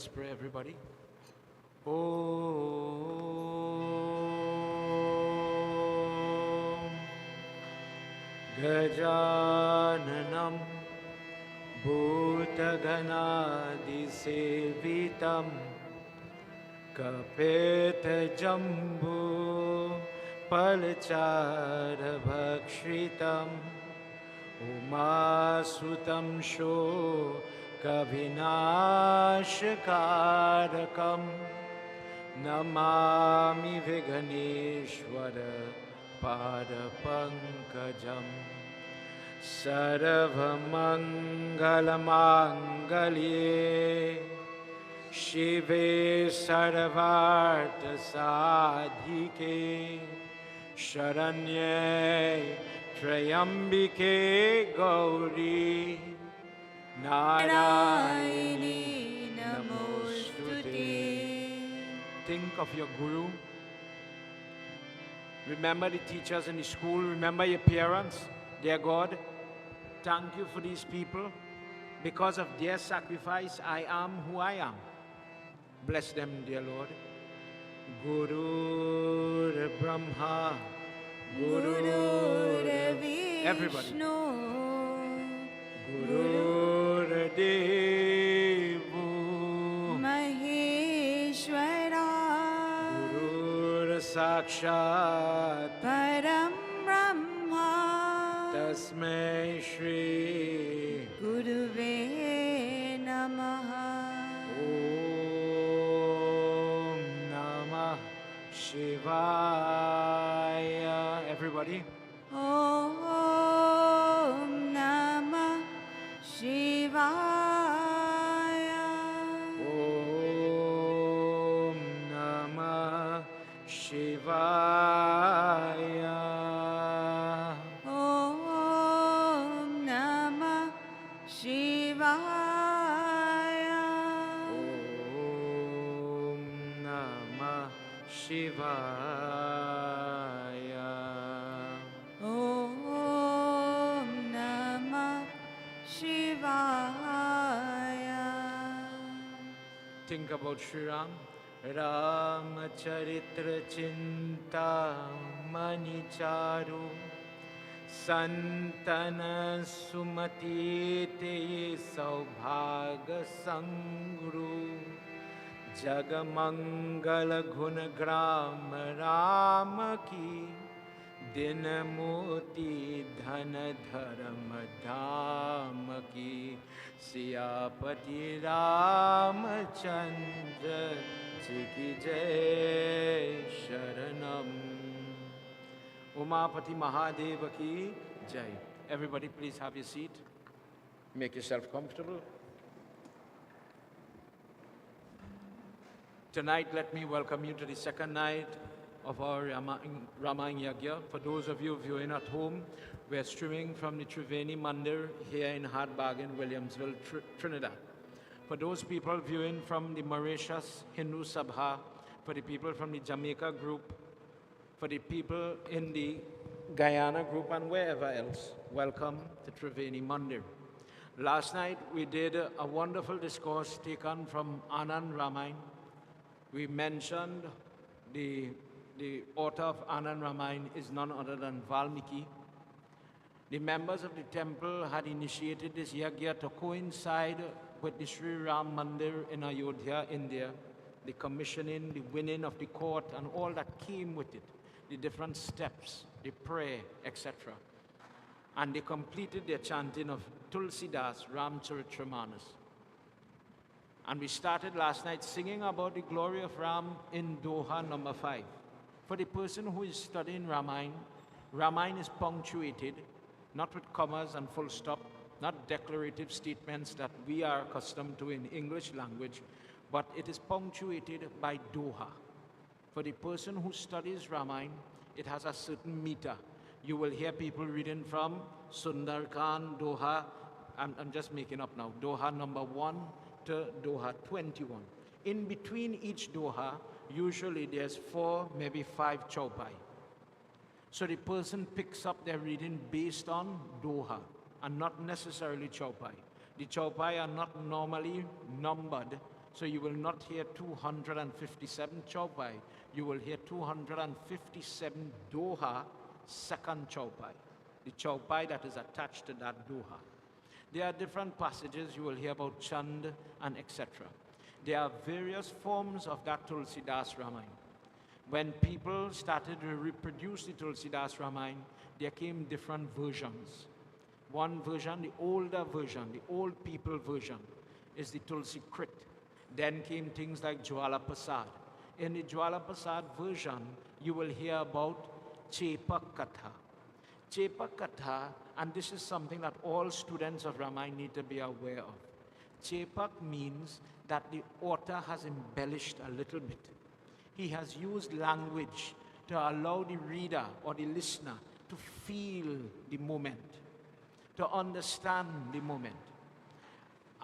Let's pray, everybody. Om Gajananam Bhutaganadisevitam Kapeta Jambu Palachara Bhakshritam Umasutam Sho Kavinashkarakam Namami Viganeshwara Padapankajam Sarvamangalamangaliye Shive Sarvartha Sadhike Sharanye Trayambike Gauri Narayani Namostute. Think of your Guru. Remember the teachers in the school. Remember your parents. Dear God, thank you for these people. Because of their sacrifice, I am who I am. Bless them, dear Lord. Guru Brahma, Guru everybody. Guru Devu Maheshwara Guru Sakshat Param Brahma Tasmai Shri Guruve Namaha. Om Namah Shivaya. Everybody. Om Namah Shivaya. Om Namah Shivaya. Om Namah Shivaya. Om Namah Shivaya. Om Namah Shivaya. Think about Sri Ram. Ramacharitra Chinta Manicharu Santana Sumati Te Saubhaga Sangru Jagamangala Gunagram Rama Ki Dinamoti Dhana Dharma Dhama Ki Siyapati Ramachandra Chiki Jai Sharanam Umapati Mahadeva Ki Jai. Everybody please have your seat. Make yourself comfortable. Tonight let me welcome you to the second night of our Ramayana Yagna. For those of you viewing at home, we are streaming from the Triveni Mandir here in Hard Bargain, Williamsville, Trinidad. For those people viewing from the Mauritius Hindu Sabha, for the people from the Jamaica group, for the people in the Guyana group and wherever else, welcome to Triveni Mandir. Last night we did a wonderful discourse taken from Anand Ramayana. We mentioned the author of Anand Ramayana is none other than Valmiki. The members of the temple had initiated this yagya to coincide with the Sri Ram Mandir in Ayodhya, India, the commissioning, the winning of the court, and all that came with it, the different steps, the prayer, etc. And they completed their chanting of Tulsidas Ramcharitramanas. And we started last night singing about the glory of Ram in Doha number 5. For the person who is studying Ramayana, Ramayana is punctuated, not with commas and full stop, not declarative statements that we are accustomed to in English language, but it is punctuated by Doha. For the person who studies Ramayana, it has a certain meter. You will hear people reading from Sundarkan, Doha, I'm just making up now, Doha number 1 to Doha 21. In between each Doha, usually there's 4, maybe 5 chaupai. So the person picks up their reading based on Doha and not necessarily chaupai. The chaupai are not normally numbered So you will not hear 257 Chaupai, you will hear 257 Doha, second Chaupai, the Chaupai that is attached to that Doha. There are different passages you will hear about Chand and etc. There are various forms of that Tulsidas Ramayana. When people started to reproduce the Tulsidas Ramayana, there came different versions. One version, the older version, the old people version, is the Tulsi Krit. Then came things like Jwala Prasad. In the Jwala Prasad version, you will hear about Chepak Katha. Chepak Katha, and this is something that all students of Ramayana need to be aware of. Chepak means that the author has embellished a little bit. He has used language to allow the reader or the listener to feel the moment, to understand the moment.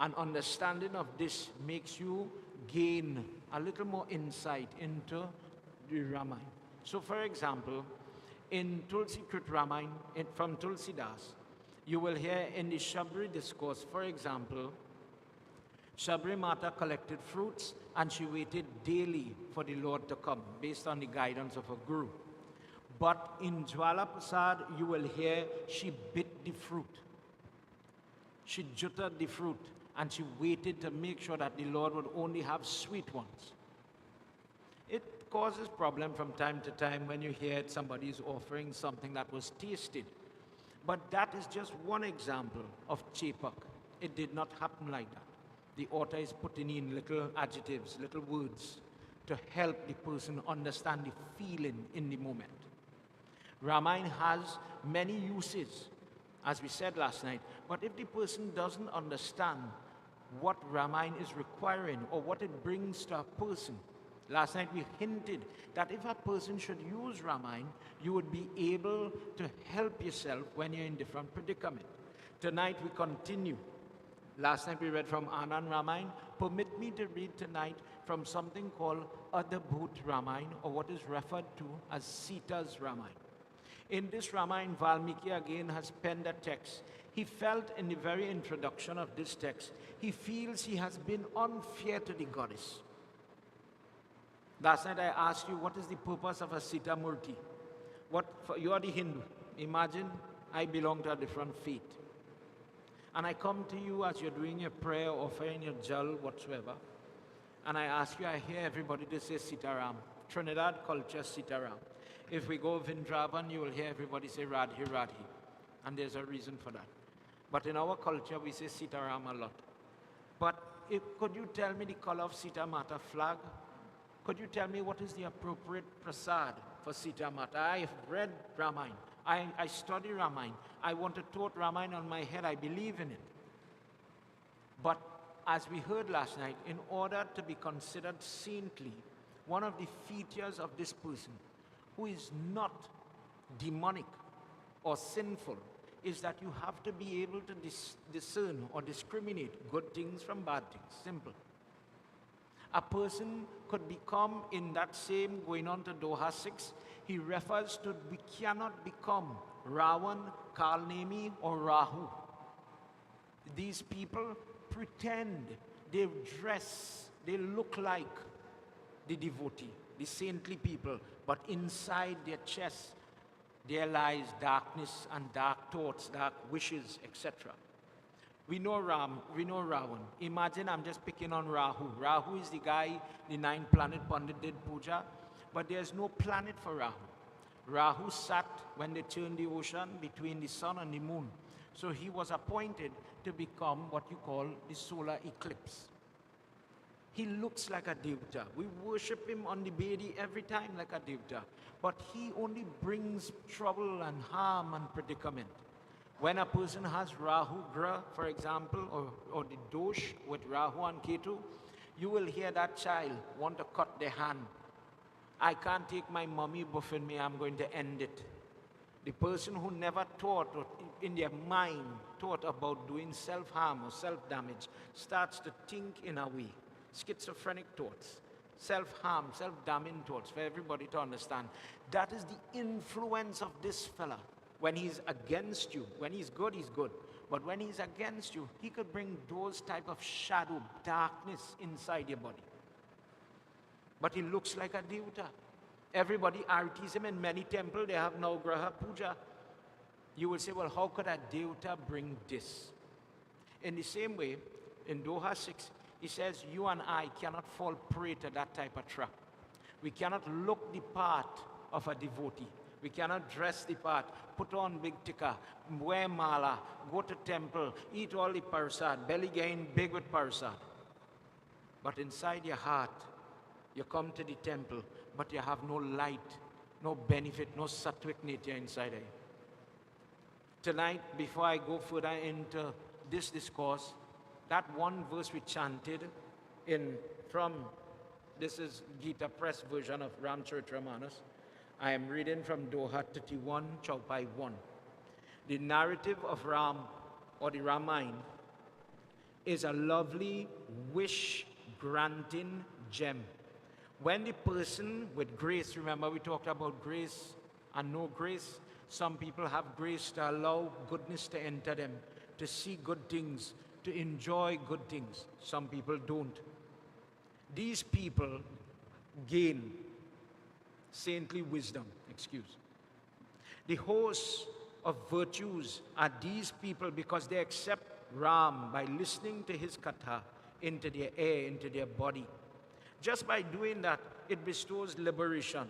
An understanding of this makes you gain a little more insight into the Ramayana. So for example, in Tulsi Krit Ramayana, from Tulsidas, you will hear in the Shabri discourse, for example, Shabri Mata collected fruits and she waited daily for the Lord to come, based on the guidance of her guru. But in Jwala Prasad, you will hear she bit the fruit. She jutted the fruit and she waited to make sure that the Lord would only have sweet ones. It causes problem from time to time when you hear somebody is offering something that was tasted. But that is just one example of Chepak. It did not happen like that. The author is putting in little adjectives, little words to help the person understand the feeling in the moment. Ramayana has many uses, as we said last night, but if the person doesn't understand what Ramayana is requiring or what it brings to a person, last night we hinted that if a person should use Ramayana, you would be able to help yourself when you're in different predicament. Tonight we continue. Last night we read from Anand Ramayana. Permit me to read tonight from something called Adabhut Ramayana, or what is referred to as Sita's Ramayana. In this Ramayana, Valmiki again has penned a text. He felt in the very introduction of this text, he feels he has been unfair to the goddess. Last night I asked you, what is the purpose of a Sita Murti? You are the Hindu. Imagine I belong to a different faith. And I come to you as you're doing your prayer, offering your jal, whatsoever, and I ask you, I hear everybody to say Sitaram. Trinidad culture, Sitaram. If we go Vrindavan, you will hear everybody say Radhe, Radhe. And there's a reason for that. But in our culture, we say Sitaram a lot. But could you tell me the color of Sita Mata flag? Could you tell me what is the appropriate prasad for Sita Mata? I have read Ramayana. I study Ramayana. I want to tote Ramayana on my head. I believe in it. But as we heard last night, in order to be considered saintly, one of the features of this person who is not demonic or sinful is that you have to be able to discern or discriminate good things from bad things. Simple. A person could become, in that same going on to Doha 6, he refers to we cannot become Ravan, Kalnemi, or Rahu. These people pretend, they dress, they look like the devotee, the saintly people, but inside their chest there lies darkness and dark thoughts, dark wishes, etc. We know Ram, we know Ravan. Imagine I'm just picking on Rahu. Rahu is the guy, the 9th planet Pandit did puja, but there's no planet for Rahu. Rahu sat when they turned the ocean between the sun and the moon. So he was appointed to become what you call the solar eclipse. He looks like a devta. We worship him on the Bedi every time like a devta. But he only brings trouble and harm and predicament. When a person has Rahu Gra, for example, or the Dosh with Rahu and Ketu, you will hear that child want to cut their hand. I can't take my mommy buffing me, I'm going to end it. The person who never thought, or in their mind, thought about doing self-harm or self-damage starts to think in a way. Schizophrenic thoughts, self-harm, self-damning thoughts, for everybody to understand. That is the influence of this fella. When he's against you, when he's good, But when he's against you, he could bring those type of shadow, darkness inside your body. But he looks like a devata. Everybody artis him in many temples. They have Navgraha Puja. You will say, well, how could a devata bring this? In the same way, in Doha 6, he says, you and I cannot fall prey to that type of trap. We cannot look the part of a devotee. We cannot dress the part, put on big tikka, wear mala, go to temple, eat all the parasad, belly gain big with parasad. But inside your heart, you come to the temple, but you have no light, no benefit, no sattvic nature inside you. Tonight, before I go further into this discourse, that one verse we chanted this is Gita Press version of Ramcharitamanas. I am reading from Doha 31, Chaupai 1. The narrative of Ram, or the Ramayana, is a lovely wish-granting gem. When the person with grace, remember we talked about grace and no grace, some people have grace to allow goodness to enter them, to see good things, to enjoy good things. Some people don't. These people gain saintly wisdom, The hosts of virtues are these people because they accept Ram by listening to his katha into their air, into their body. Just by doing that, it bestows liberation.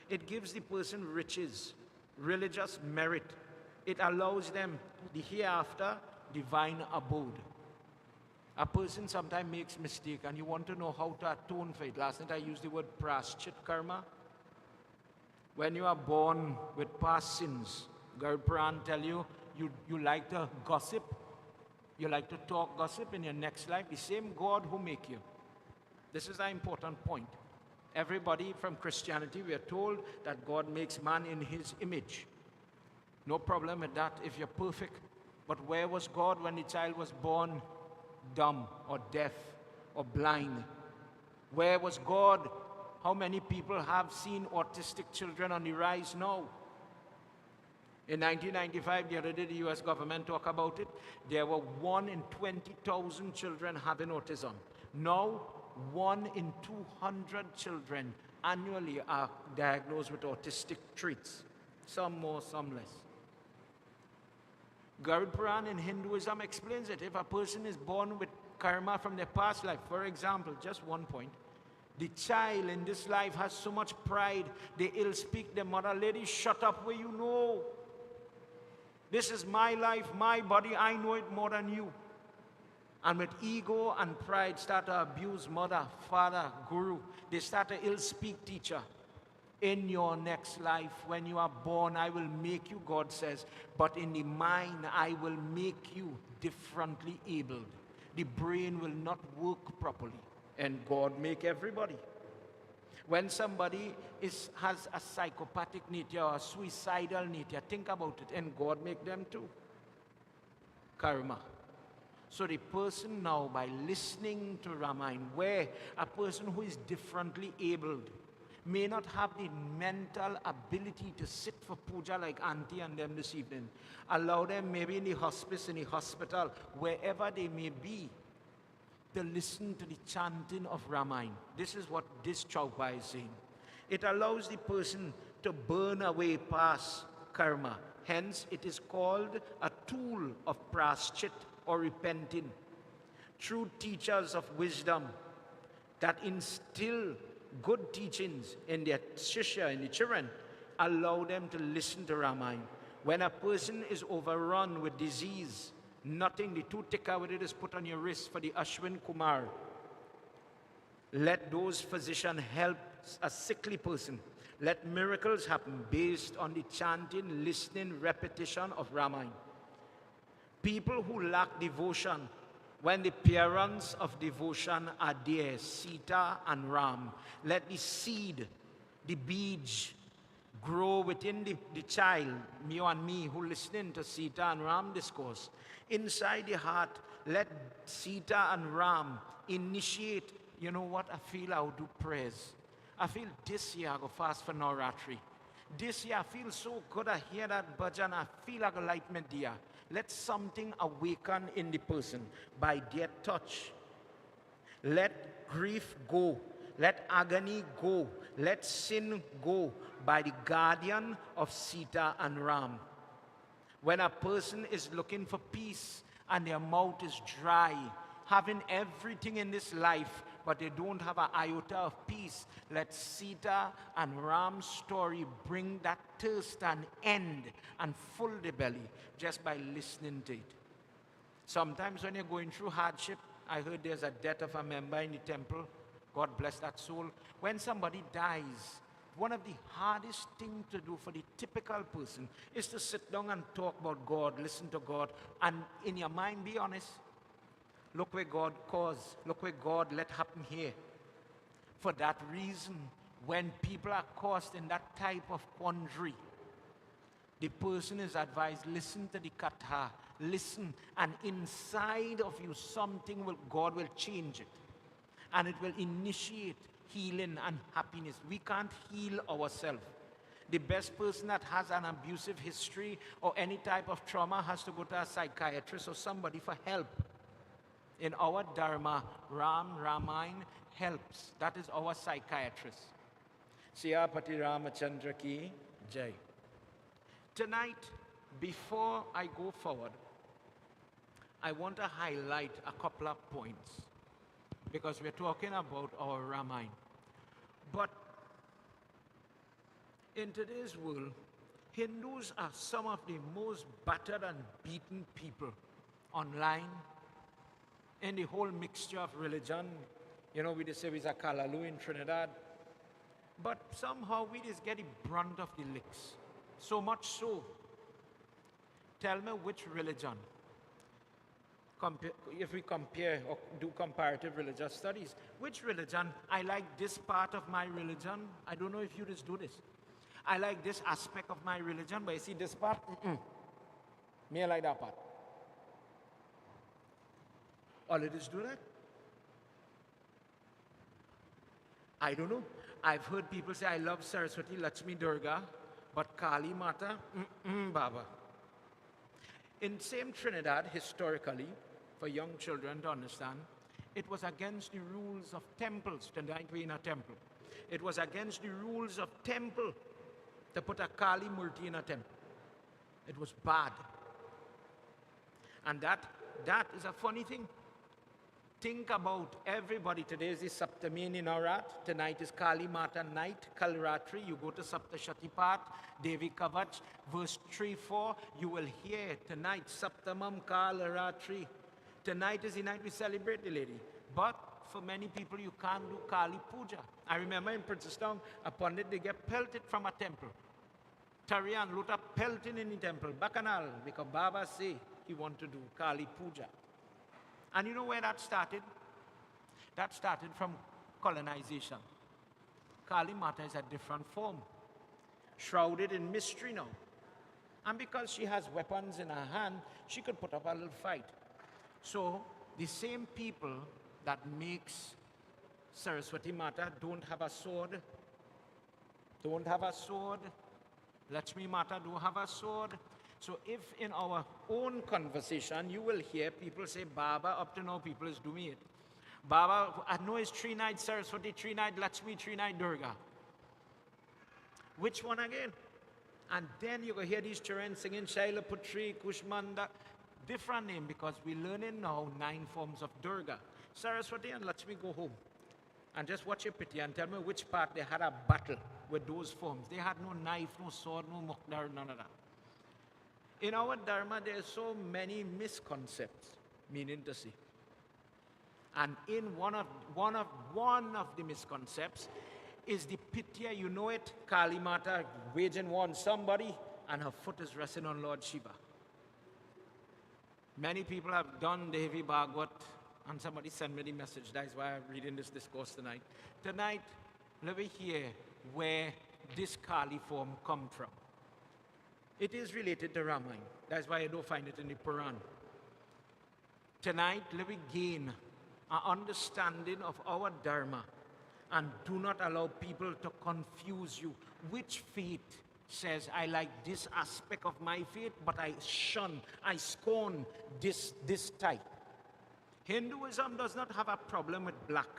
It gives the person riches, religious merit. It allows them the hereafter divine abode. A person sometimes makes mistake and you want to know how to atone for it. Last night I used the word praschit karma. When you are born with past sins, Garud Puran tell you, you like to gossip, you like to talk gossip in your next life, the same God who make you. This is an important point. Everybody from Christianity, we are told that God makes man in his image. No problem with that if you're perfect. But where was God when the child was born dumb or deaf or blind? Where was God? How many people have seen autistic children on the rise now? In 1995, the other day, the US government talked about it. There were 1 in 20,000 children having autism. Now, 1 in 200 children annually are diagnosed with autistic traits. Some more, some less. Garud Puran in Hinduism explains it. If a person is born with karma from their past life, for example, just one point, the child in this life has so much pride, they ill speak their mother, lady, shut up where you know. This is my life, my body, I know it more than you. And with ego and pride start to abuse mother, father, guru. They start to ill speak teacher. In your next life, when you are born, I will make you, God says, but in the mind, I will make you differently abled. The brain will not work properly. And God make everybody. When somebody has a psychopathic nature or a suicidal nature, think about it, and God make them too. Karma. So the person now, by listening to Ramayana, where a person who is differently abled, may not have the mental ability to sit for puja like auntie and them this evening. Allow them maybe in the hospice, in the hospital, wherever they may be, to listen to the chanting of Ramayana. This is what this Chaupa is saying. It allows the person to burn away past karma. Hence, it is called a tool of praschit or repenting. True teachers of wisdom that instill good teachings in their shishya, in the children, allow them to listen to Ramayana. When a person is overrun with disease, nothing, the two tikka with it is put on your wrist for the Ashwin Kumar. Let those physicians help a sickly person. Let miracles happen based on the chanting, listening, repetition of Ramayana. People who lack devotion, when the parents of devotion are there, Sita and Ram, let the seed, the beej, grow within the child, you and me, who listening to Sita and Ram discourse. Inside the heart, let Sita and Ram initiate, you know what, I feel I'll do prayers. I feel this year I'll go fast for Navratri. This year, I feel so good. I hear that bhajan. I feel like a lightment there. Let something awaken in the person by their touch. Let grief go. Let agony go. Let sin go by the guardian of Sita and Ram. When a person is looking for peace and their mouth is dry, having everything in this life, but they don't have an iota of peace, let Sita and Ram's story bring that thirst and end and full the belly just by listening to it. Sometimes when you're going through hardship, I heard there's a death of a member in the temple. God bless that soul. When somebody dies, one of the hardest things to do for the typical person is to sit down and talk about God, listen to God, and in your mind be honest. Look where God caused. Look where God let happen here. For that reason, when people are caused in that type of quandary, the person is advised, listen to the katha, listen, and inside of you something God will change it. And it will initiate healing and happiness. We can't heal ourselves. The best person that has an abusive history or any type of trauma has to go to a psychiatrist or somebody for help. In our Dharma, Ramayana helps. That is our psychiatrist. Siyapati Ramachandra ki Jai. Tonight, before I go forward, I want to highlight a couple of points because we're talking about our Ramayana. But in today's world, Hindus are some of the most battered and beaten people online, in the whole mixture of religion. You know, we just say we're a Kalalu in Trinidad. But somehow we just get the brunt of the licks. So much so. Tell me which religion, if we compare or do comparative religious studies, which religion, I like this part of my religion. I don't know if you just do this. I like this aspect of my religion, but you see this part, me I like that part. All it is do that? I don't know. I've heard people say, I love Saraswati, Lakshmi, Durga, but Kali Mata, Baba. In same Trinidad, historically, for young children to understand, it was against the rules of temples to be in a temple. It was against the rules of temple to put a Kali Murti in a temple. It was bad. And that is a funny thing. Think about everybody. Today is the Saptami in Navarat. Tonight is Kali Mata night, Kalratri. You go to Saptashati Path, Devi Kavach, verse 3-4. You will hear tonight, Saptamam Kalratri. Tonight is the night we celebrate the lady. But for many people, you can't do Kali Puja. I remember in Princestown, a Pandit, they get pelted from a temple. Tarian, Luta pelting in the temple. Bacchanal, because Baba say he want to do Kali Puja. And you know where that started? That started from colonization. Kali Mata is a different form, shrouded in mystery now. And because she has weapons in her hand, she could put up a little fight. So the same people that makes Saraswati Mata don't have a sword, Lakshmi Mata don't have a sword. So if in our own conversation, you will hear people say, Baba, up to now people is doing it. Baba, I know it's 3 nights Saraswati, 3 nights Lakshmi, 3 nights Durga. Which one again? And then you will hear these children singing Shaila Putri, Kushmanda, different name because we're learning now 9 forms of Durga. Saraswati and Lakshmi go home. And just watch your pity and tell me which part they had a battle with those forms. They had no knife, no sword, no mukdar, none of that. In our Dharma, there are so many misconceptions, meaning to say. And in one of the misconceptions is the pitya, you know it, Kali Mata waging war on somebody and her foot is resting on Lord Shiva. Many people have done Devi Bhagavad and somebody sent me the message. That is why I'm reading this discourse tonight. Tonight, let me hear where this Kali form come from. It is related to Ramayana. That's why I don't find it in the Puran. Tonight, let me gain an understanding of our Dharma and do not allow people to confuse you. Which faith says, I like this aspect of my faith, but I shun, I scorn this type. Hinduism does not have a problem with black.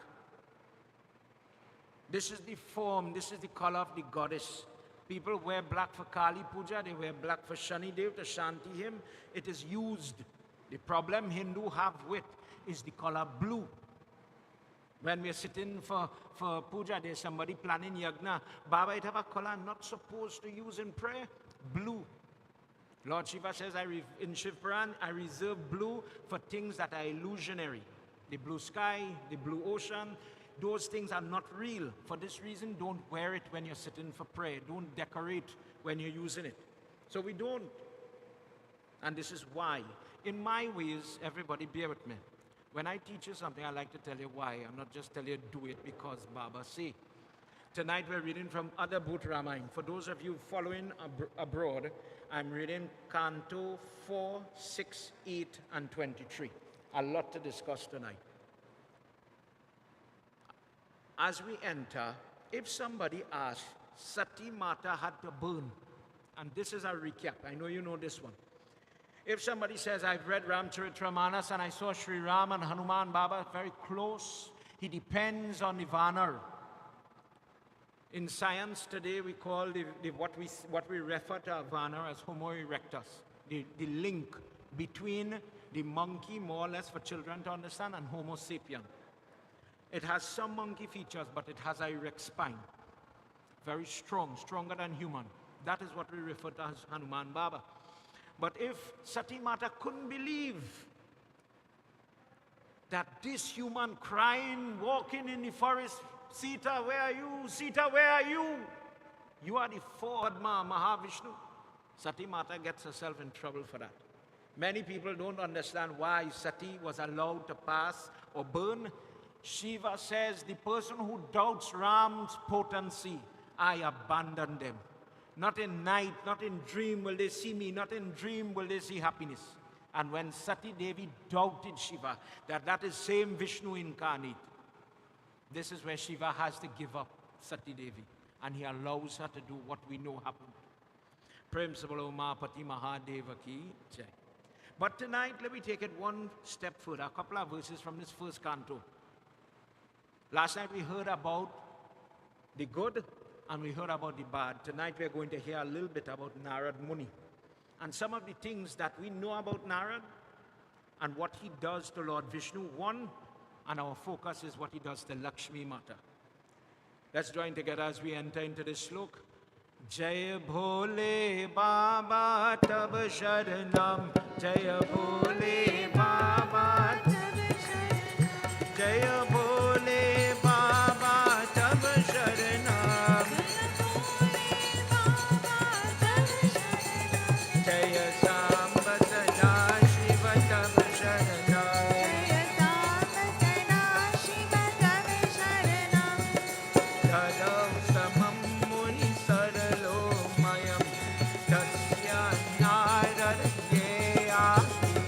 This is the form, this is the color of the goddess. People wear black for Kali Puja, they wear black for Shani Dev to Shanti him. It is used. The problem Hindu have with is the color blue. When we're sitting for puja, there's somebody planning Yagna. Baba, it have a color I'm not supposed to use in prayer. Blue. Lord Shiva says in Shiv Puran, I reserve blue for things that are illusionary. The blue sky, the blue ocean, those things are not real. For this reason, don't wear it when you're sitting for prayer. Don't decorate when you're using it. So we don't. And this is why. In my ways, everybody bear with me. When I teach you something, I like to tell you why. I'm not just telling you do it because Baba say. Tonight we're reading from other book Ramayana. For those of you following abroad, I'm reading Canto 4, 6, 8, and 23. A lot to discuss tonight. As we enter, if somebody asks, Sati Mata had to burn, and this is a recap. I know you know this one. If somebody says, I've read Ramcharitmanas and I saw Sri Ram and Hanuman Baba very close, he depends on the Vanar. In science today, we call what we refer to a Vanar as Homo erectus, the link between the monkey, more or less for children to understand, and Homo sapien. It has some monkey features, but it has an erect spine. Very strong, stronger than human. That is what we refer to as Hanuman Baba. But if Sati Mata couldn't believe that this human crying, walking in the forest, Sita, where are you? Sita, where are you? You are the fourth Mahavishnu. Sati Mata gets herself in trouble for that. Many people don't understand why Sati was allowed to pass or burn. Shiva says, the person who doubts Ram's potency, I abandon them. Not in night, not in dream will they see me, not in dream will they see happiness. And when Sati Devi doubted Shiva, that is same Vishnu incarnate, this is where Shiva has to give up Sati Devi. And he allows her to do what we know happened. Prem Sabalo Mahapati Mahadeva ki jai. But tonight, let me take it one step further, a couple of verses from this first canto. Last night we heard about the good and we heard about the bad. Tonight we're going to hear a little bit about Narad Muni and some of the things that we know about Narad and what he does to Lord Vishnu. One, and our focus is what he does to Lakshmi Mata. Let's join together as we enter into this slok. Jai Bhole Baba Tab Sharanam, Jai Bhole Baba Tab Sharanam, Jai Bhole Baba Tab Sharanam, Jai Samba Sada Shiva Tab Sharanam, Tadav Samam Muni Saralo Mayam, Tasya Narad Yeyati,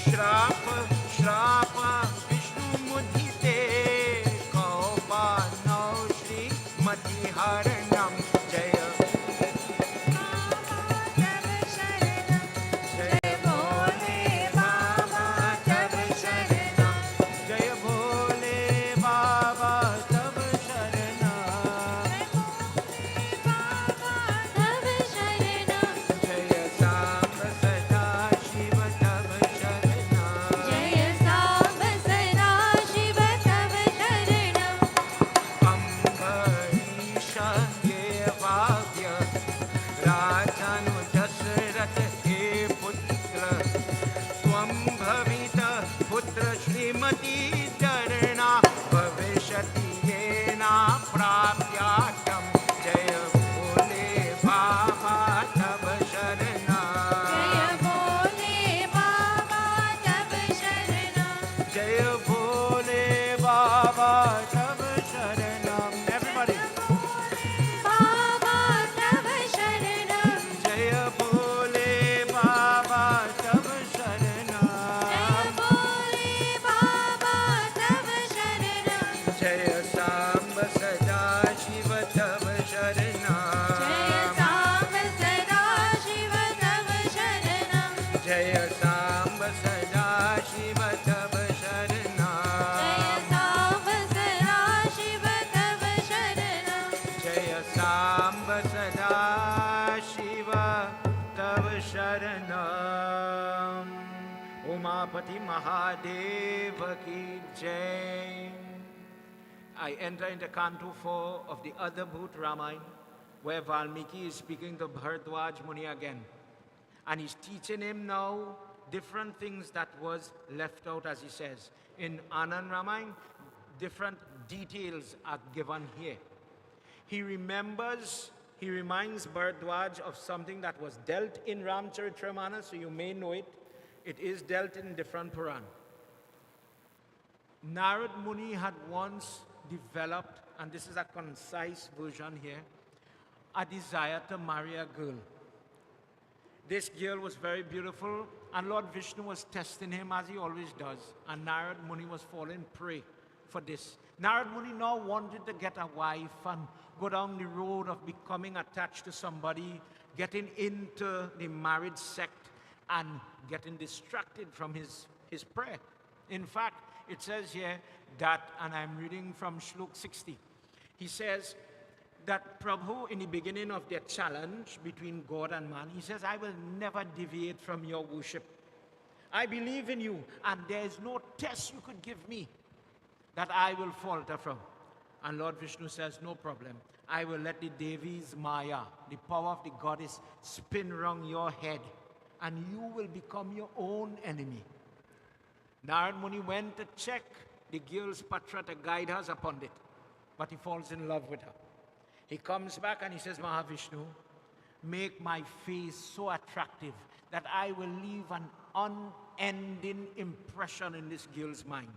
Shrapa Shrapa Vishnu Mudhite, Kaupa No Shri Mati Haranam, Jaya Bhole Baba Tab Sharanam, Jaya Bhole Baba Tab Sharanam, Jaya Samba Sada Shiva Tab Sharanam, Ambarisha Devavya, Rajanu Dasrath He Putra, Swam Bhavita Putra Shrimati Dharana, Bhavishati Yena Prapyatam, Jaya Bhole Baba Tab Sharanam, Jaya Bhole Baba Tab Sharanam. Everybody. Jaya Bhole Baba Tab Sharanam, Jaya Samba Sada Jaya Samba Sada Shiva Tava Sharana. Jaya Samba Sada Shiva Tava Jaya Samba Sada Shiva Tava Sharanam. Sharanam. Umapati Mahadeva Ki Jai. I enter into Canto 4 of the Adabhut Ramayana, where Valmiki is speaking to Bharadwaj Muni again. And he's teaching him now different things that was left out, as he says. In Anand Ramayana, different details are given here. He reminds Bharadwaj of something that was dealt in Ramcharitramana, so you may know it. It is dealt in different Puran. Narad Muni had once developed, and this is a concise version here, a desire to marry a girl. This girl was very beautiful, and Lord Vishnu was testing him as he always does, and Narad Muni was falling prey for this. Narad Muni now wanted to get a wife and go down the road of becoming attached to somebody, getting into the married sect, and getting distracted from his prayer. In fact, it says here that, and I'm reading from Shlok 60, he says that Prabhu, in the beginning of their challenge between God and man, he says, I will never deviate from your worship. I believe in you, and there is no test you could give me that I will falter from. And Lord Vishnu says, no problem. I will let the Devi's Maya, the power of the goddess, spin round your head, and you will become your own enemy. Narad Muni went to check the girl's patra to guide us upon it, but he falls in love with her. He comes back and he says, Mahavishnu, make my face so attractive that I will leave an unending impression in this girl's mind.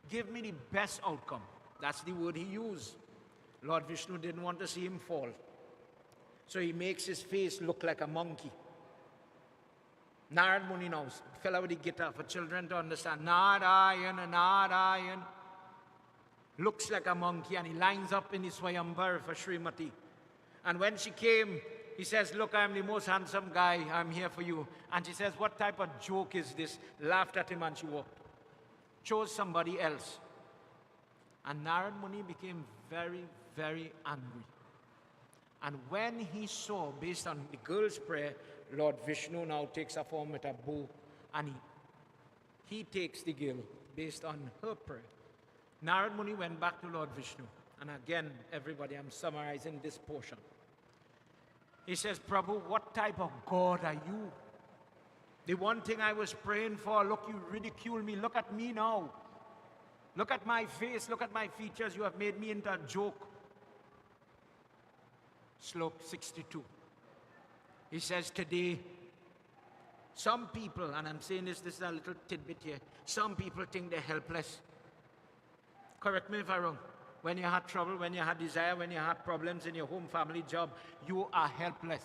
Give me the best outcome. That's the word he used. Lord Vishnu didn't want to see him fall. So he makes his face look like a monkey. Narad Muni now, fell with the guitar for children to understand. Narayana, Narayana. Looks like a monkey, and he lines up in his Swayambar for Srimati. And when she came, he says, look, I'm the most handsome guy, I'm here for you. And she says, what type of joke is this? Laughed at him and she walked. Chose somebody else. And Narad Muni became very, very angry. And when he saw, based on the girl's prayer, Lord Vishnu now takes a form with a bow, and he takes the girl based on her prayer. Narad Muni went back to Lord Vishnu. And again, everybody, I'm summarizing this portion. He says, Prabhu, what type of God are you? The one thing I was praying for, look, you ridicule me. Look at me now. Look at my face. Look at my features. You have made me into a joke. Shlok 62. He says, today, some people, and I'm saying this is a little tidbit here, some people think they're helpless. Correct me if I'm wrong. When you had trouble, when you had desire, when you had problems in your home, family, job, you are helpless.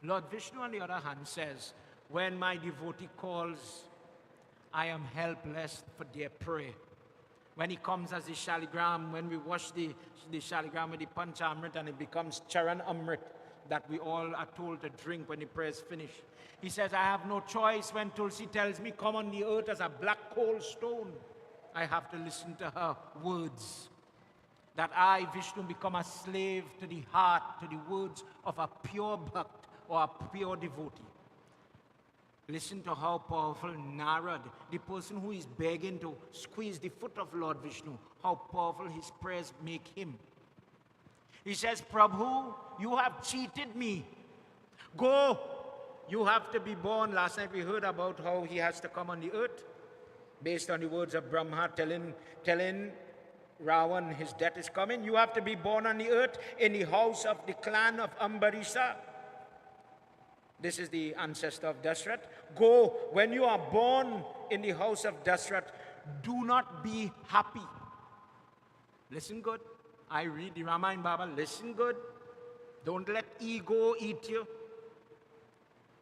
Lord Vishnu, on the other hand, says, when my devotee calls, I am helpless for their prayer. When he comes as the Shaligram, when we wash the Shaligram with the Panchamrit and it becomes Charan Amrit that we all are told to drink when the prayer is finished. He says, I have no choice when Tulsi tells me, come on the earth as a black coal stone. I have to listen to her words. That I, Vishnu, become a slave to the heart, to the words of a pure bhakt or a pure devotee. Listen to how powerful Narad, the person who is begging to squeeze the foot of Lord Vishnu, how powerful his prayers make him. He says, Prabhu, you have cheated me. Go. You have to be born. Last night we heard about how he has to come on the earth, based on the words of Brahma telling Ravan his death is coming. You have to be born on the earth in the house of the clan of Ambarisha. This is the ancestor of Dashrath. Go, when you are born in the house of Dashrath, do not be happy. Listen good. I read the Ramayana Baba. Listen good. Don't let ego eat you.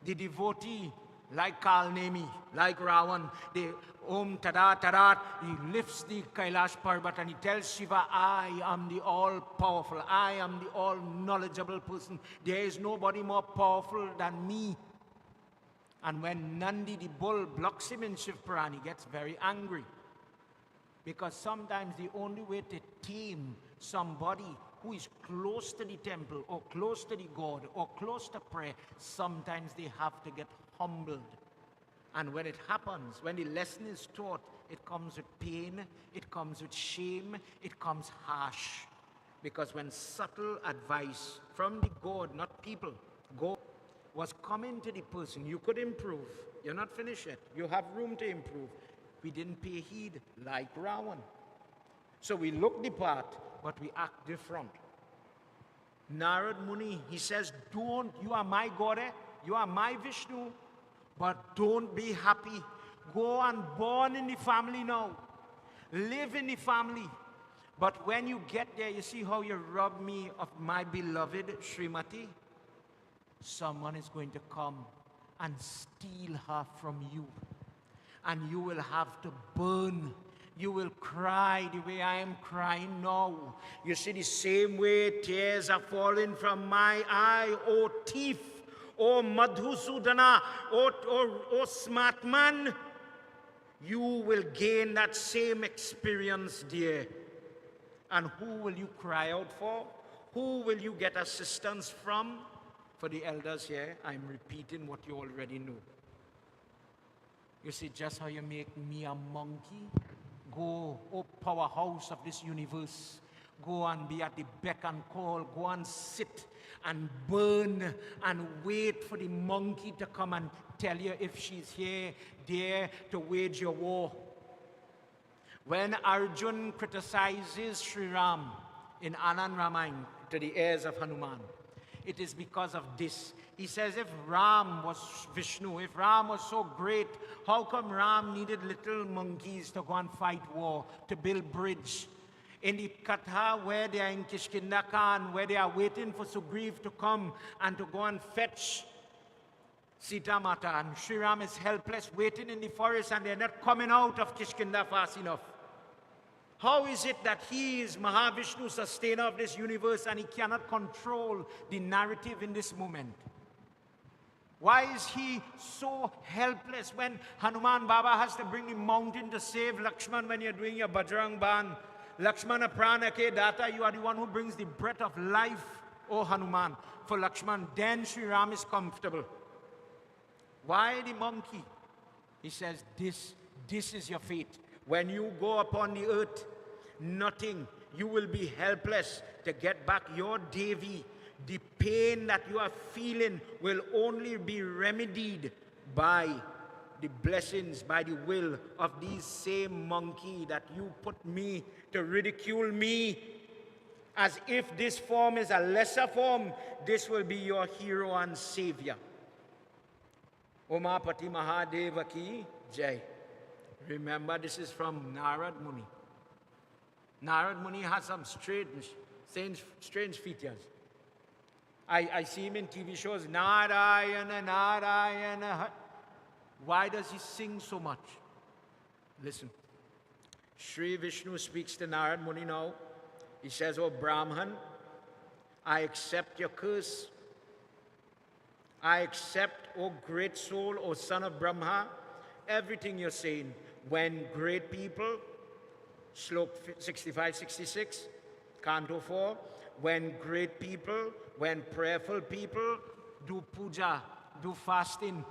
The devotee, like Kalnemi, like Ravan, the Om Tadat Tadat, he lifts the Kailash Parbat and he tells Shiva, I am the all-powerful, I am the all-knowledgeable person. There is nobody more powerful than me. And when Nandi the bull blocks him in Shivpuran, he gets very angry. Because sometimes the only way to tame somebody who is close to the temple or close to the God or close to prayer, sometimes they have to get humbled. And when it happens, when the lesson is taught, it comes with pain, it comes with shame, it comes harsh. Because when subtle advice from the God, not people, God, was coming to the person, you could improve. You're not finished yet. You have room to improve. We didn't pay heed like Ravan. So we look the part, but we act different. Narad Muni, he says, don't, you are my God, you are my Vishnu, but don't be happy. Go and born in the family now. Live in the family. But when you get there, you see how you rob me of my beloved Srimati? Someone is going to come and steal her from you. And you will have to burn. You will cry the way I am crying now. You see, the same way tears are falling from my eye, O thief, O Madhusudana, O smart man. You will gain that same experience, dear. And who will you cry out for? Who will you get assistance from? For the elders here, I'm repeating what you already know. You see, just how you make me a monkey, go, oh powerhouse of this universe, go and be at the beck and call, go and sit and burn and wait for the monkey to come and tell you if she's here, there to wage your war. When Arjun criticizes Sri Ram in Anand Ramayana to the heirs of Hanuman, it is because of this. He says, if Ram was Vishnu, if Ram was so great, how come Ram needed little monkeys to go and fight war, to build bridge? In the Katha where they are in Kishkindakan, where they are waiting for Sugriv to come and to go and fetch Sita Mata, and Sri Ram is helpless, waiting in the forest, and they're not coming out of Kishkinda fast enough. How is it that he is Mahavishnu, sustainer of this universe, and he cannot control the narrative in this moment? Why is he so helpless when Hanuman Baba has to bring the mountain to save Lakshman when you're doing your Bajrang Ban? Lakshmana Pranake Data, you are the one who brings the breath of life, O Hanuman, for Lakshman. Then Sri Ram is comfortable. Why the monkey? He says, this is your fate. When you go upon the earth, nothing, you will be helpless to get back your Devi. The pain that you are feeling will only be remedied by the blessings, by the will of these same monkey that you put me to ridicule me. As if this form is a lesser form, this will be your hero and savior. Omapati Mahadeva ki Jai. Remember, this is from Narad Muni. Narad Muni has some strange features. I see him in TV shows, Narayana, Narayana. Why does he sing so much? Listen. Sri Vishnu speaks to Narad Muni now. He says, oh Brahman, I accept your curse. I accept, oh great soul, oh son of Brahma, everything you're saying. When great people, Slok 65-66, Canto 4, when great people, when prayerful people do puja, do fasting,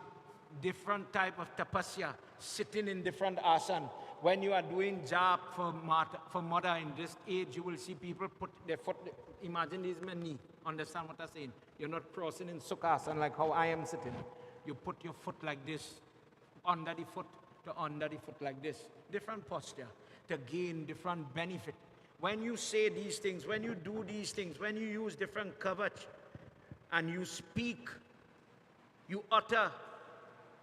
different type of tapasya, sitting in different asan. When you are doing jap for mother in this age, you will see people put their foot, imagine this knee, understand what I'm saying? You're not crossing in sukhasana like how I am sitting. You put your foot like this, under the foot to under the foot like this. Different posture to gain different benefit. When you say these things, when you do these things, when you use different kavach and you speak, you utter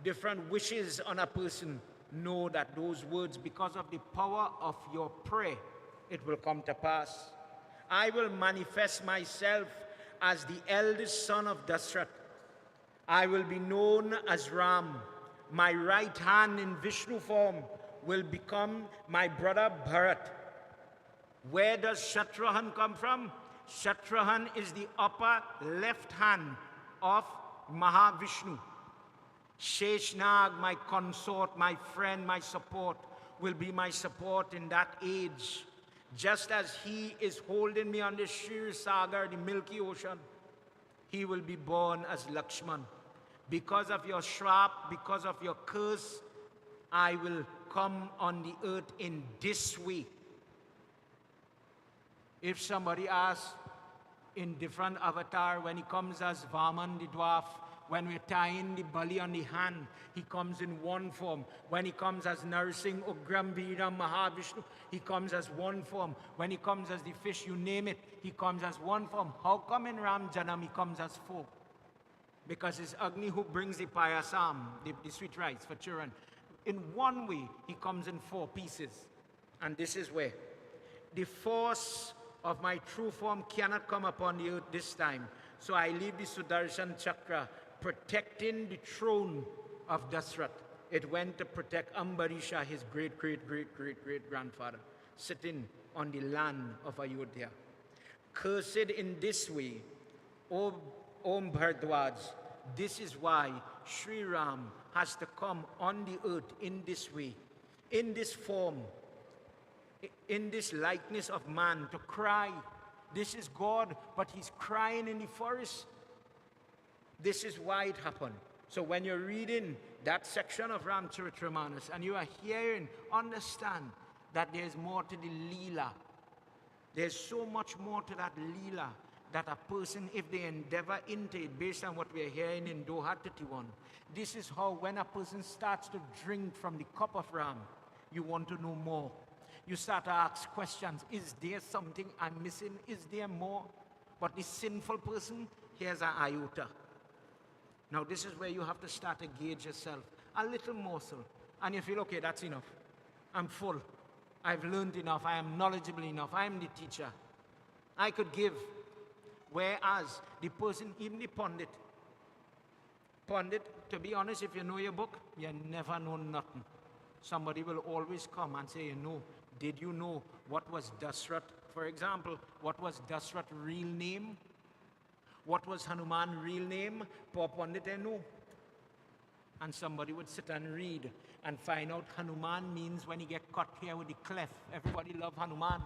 different wishes on a person, know that those words, because of the power of your prayer, it will come to pass. I will manifest myself as the eldest son of Dashrath. I will be known as Ram. My right hand in Vishnu form will become my brother Bharat. Where does Shatrahan come from? Shatrahan is the upper left hand of Mahavishnu. Sheshnag, my consort, my friend, my support, will be my support in that age. Just as he is holding me on the Shir Sagar, the Milky Ocean, he will be born as Lakshman. Because of your shrap, because of your curse, I will come on the earth in this way. If somebody asks in different avatar, when he comes as Vaman the dwarf, when we're tying the bali on the hand, he comes in one form. When he comes as Narsingh, Ugram, Veeram, Mahavishnu, he comes as one form. When he comes as the fish, you name it, he comes as one form. How come in Ram Janam he comes as four? Because it's Agni who brings the payasam, the sweet rice for children. In one way, he comes in four pieces. And this is where the force of my true form cannot come upon the earth this time. So I leave the Sudarshan Chakra protecting the throne of Dasrath. It went to protect Ambarisha, his great-great-great-great-great-grandfather, sitting on the land of Ayodhya. Cursed in this way, O Om Bhardwaj, this is why Sri Ram has to come on the earth in this way, in this form, in this likeness of man, to cry. This is God, but he's crying in the forest. This is why it happened. So when you're reading that section of Ramcharitramanas and you are hearing, understand that there's more to the Leela. There's so much more to that Leela that a person, if they endeavor into it, based on what we're hearing in Doha 31, this is how when a person starts to drink from the cup of Ram, you want to know more. You start to ask questions. Is there something I'm missing? Is there more? But the sinful person, here's an iota. Now this is where you have to start to gauge yourself. A little morsel. And you feel, okay, that's enough. I'm full. I've learned enough. I am knowledgeable enough. I am the teacher. I could give. Whereas the person, even the Pandit, to be honest, if you know your book, you never know nothing. Somebody will always come and say, did you know what was Dasrath? For example, what was Dasrath's real name? What was Hanuman's real name? Poor Pandit, I know. And somebody would sit and read and find out Hanuman means when he get cut here with the clef. Everybody love Hanuman.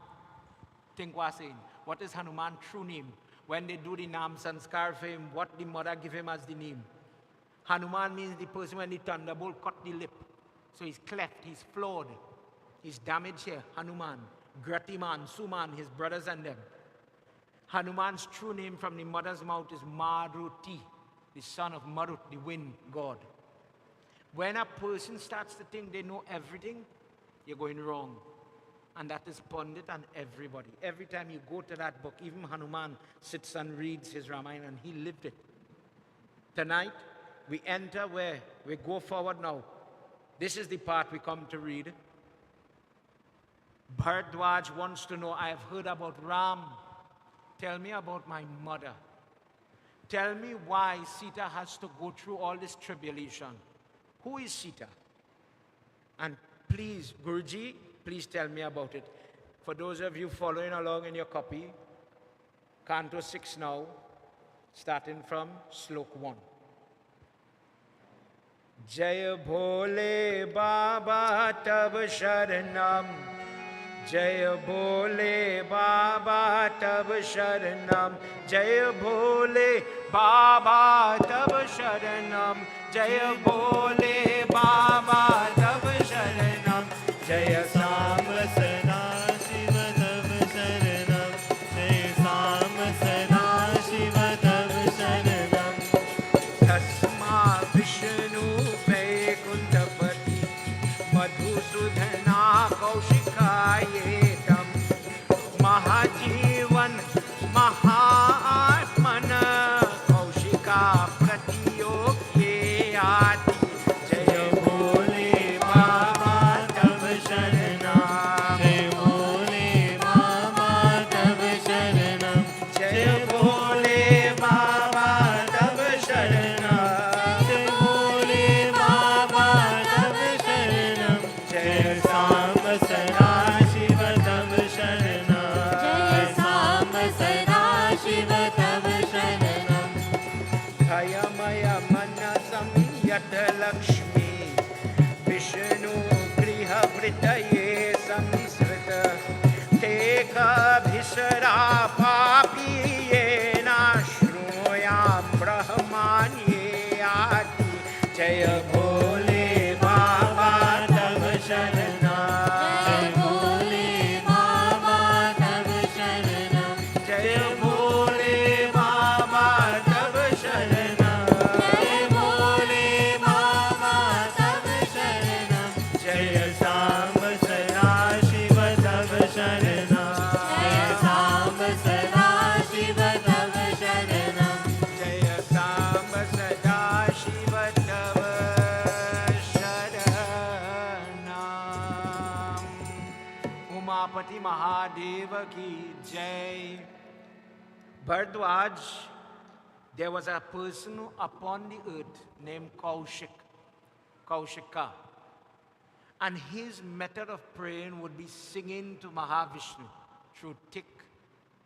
Think what I'm saying. What is Hanuman's true name? When they do the Nam Sanskar for him, what the mother give him as the name? Hanuman means the person when the thunderbolt cut the lip. So he's cleft, he's flawed, he's damaged here. Hanuman, Gratiman, Suman, his brothers and them. Hanuman's true name from the mother's mouth is Maruti, the son of Marut, the wind god. When a person starts to think they know everything, you're going wrong. And that is Pandit and everybody. Every time you go to that book, even Hanuman sits and reads his Ramayana, and he lived it. Tonight, we enter where we go forward now. This is the part we come to read. Bharadwaj wants to know, I have heard about Ram. Tell me about my mother. Tell me why Sita has to go through all this tribulation. Who is Sita? And please, Guruji, please tell me about it. For those of you following along in your copy, Canto 6 now, starting from Slok 1. Jai Bhole Baba Tab Sharanam, Jai Bhole Baba Tab Sharanam, Jai Bhole Baba Tab Sharanam, Jai Bhole Baba Tab Sharanam, Jai Sam Sana Shiva Tab Sharanam, Jai Sam Sana Shiva Tab Sharanam, Tasma Vishnu Vaikuntapati Madhusudhana Kaushikayetam Mahajivan Mahatmana Kaushika Pratiyogyati Jaya Bhole Baba Tab Sharanam Jaya Bhole Baba Tab Sharanam Jaya Bhole Baba Tab Sharanam Jaya Bhole Baba Tab Sharanam Jaya Sam Sana Shiva Tab Sharanam Jaya Sam Sana Shiva Tab Sharanam Kaya Maya Mana Samya यत लक्ष्मी विष्णु गृह वृतये संस्कृत तेकाभिसरा पापी येना श्रूया ब्रह्माण्ये याति जय भोले बाबा तव शरणा जय भोले बाबा तव शरणा जय भोले बाबा तव शरणा जय भोले बाबा तव शरणा जय सांब सदा शिव तव शरणा जय सांब सदा शिव तव शरणा जय सांब सदा शिव तव शरणा उमापति महादेव की जय Bharadwaj, there was a person upon the earth named Kaushika. And his method of praying would be singing to Mahavishnu through thick,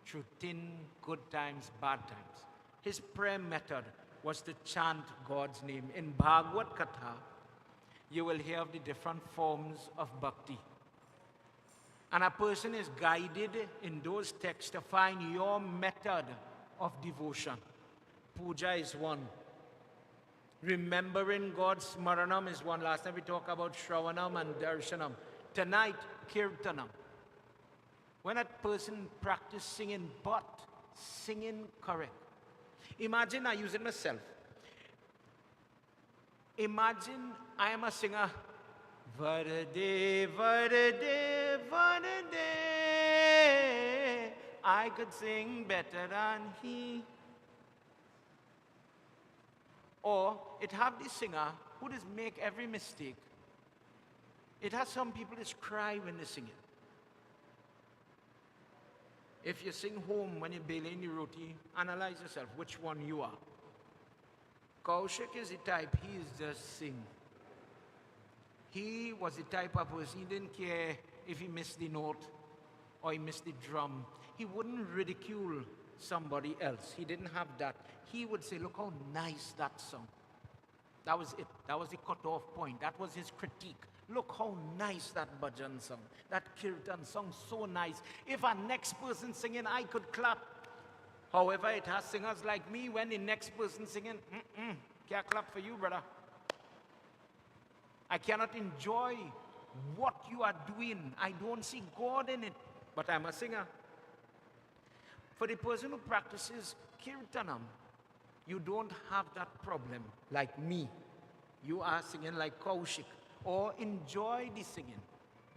through thin, good times, bad times. His prayer method was to chant God's name. In Bhagavad Katha, you will hear of the different forms of bhakti. And a person is guided in those texts to find your method of devotion. Puja is one. Remembering God's smaranam is one. Last time we talked about Shravanam and Darshanam. Tonight, Kirtanam. When a person practices singing, but singing correct. Imagine I use it myself. Imagine I am a singer. Varade, Varade, Varade. I could sing better than he. Or it have the singer who does make every mistake. It has some people that cry when they sing it. If you sing home when you're bailing the roti, analyze yourself which one you are. Kaushik is the type, he is just sing. He was the type of person, he didn't care if he missed the note or he missed the drum. He wouldn't ridicule somebody else. He didn't have that. He would say, look how nice that song. That was it. That was the cutoff point. That was his critique. Look how nice that bhajan song, that kirtan song, so nice. If a next person singing, I could clap. However, it has singers like me, when the next person singing, can't clap for you, brother. I cannot enjoy what you are doing. I don't see God in it, but I'm a singer. For the person who practices kirtanam, you don't have that problem like me. You are singing like Kaushik, or enjoy the singing.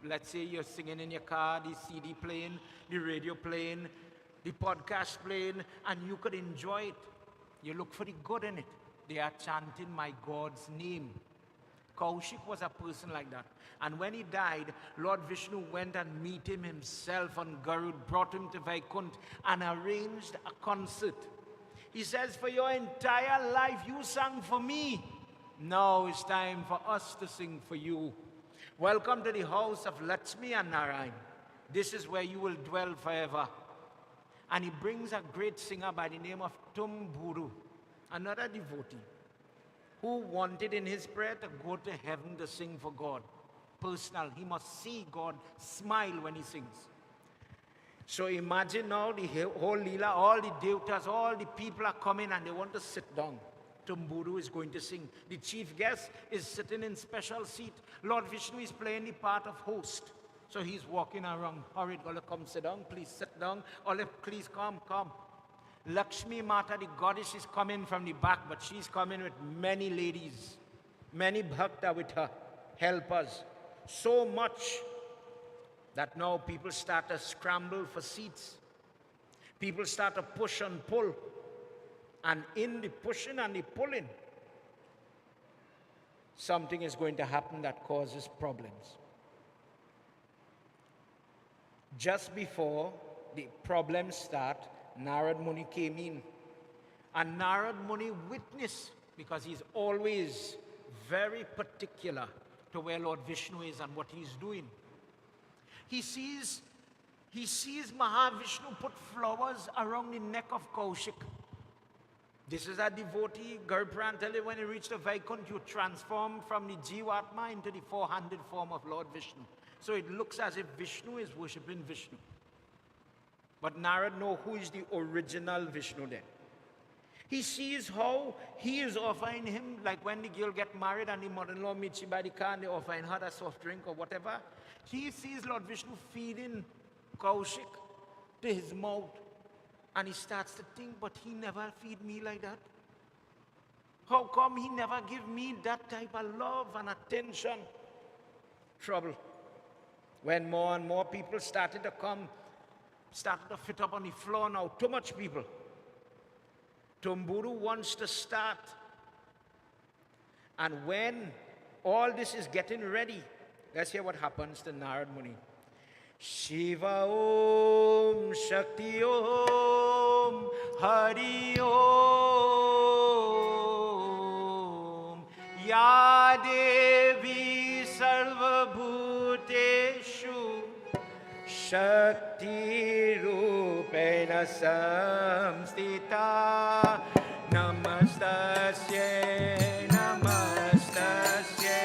Let's say you're singing in your car, the CD playing, the radio playing, the podcast playing, and you could enjoy it. You look for the good in it. They are chanting my God's name. Kaushik was a person like that. And when he died, Lord Vishnu went and met him himself on Garud, brought him to Vaikunt and arranged a concert. He says, for your entire life, you sang for me. Now it's time for us to sing for you. Welcome to the house of Lakshmi and Narayan. This is where you will dwell forever. And he brings a great singer by the name of Tumburu, another devotee, who wanted in his prayer to go to heaven to sing for God. Personal. He must see God smile when he sings. So imagine now the whole Leela, all the devatas, all the people are coming and they want to sit down. Tumburu is going to sing. The chief guest is sitting in special seat. Lord Vishnu is playing the part of host. So he's walking around. Hurry, Ola, come sit down. Please sit down. Ola, please come. Lakshmi Mata, the goddess, is coming from the back, but she's coming with many ladies, many bhakta with her, helpers. So much that now people start to scramble for seats. People start to push and pull. And in the pushing and the pulling, something is going to happen that causes problems. Just before the problems start, Narad Muni came in. And Narad Muni witnessed, because he's always very particular to where Lord Vishnu is and what he's doing. He sees Mahavishnu put flowers around the neck of Kaushik. This is a devotee. Gurpran tell you when you reach the Vaikuntha, you transform from the Jivatma into the four-handed form of Lord Vishnu. So it looks as if Vishnu is worshipping Vishnu. But Narad knows who is the original Vishnu then. He sees how he is offering him, like when the girl get married and the mother-in-law meets you by the car and they offering her a soft drink or whatever. He sees Lord Vishnu feeding Kaushik to his mouth. And he starts to think, but he never feed me like that. How come he never give me that type of love and attention? Trouble. When more and more people started to come, started to fit up on the floor now, too much people. Tumburu wants to start. And when all this is getting ready, let's hear what happens to Narad Muni. Shiva Om Shakti Om Hari Om Ya Devi Sarva Bhuteshu Shakti Rupena Samstita Namastasye Namastasye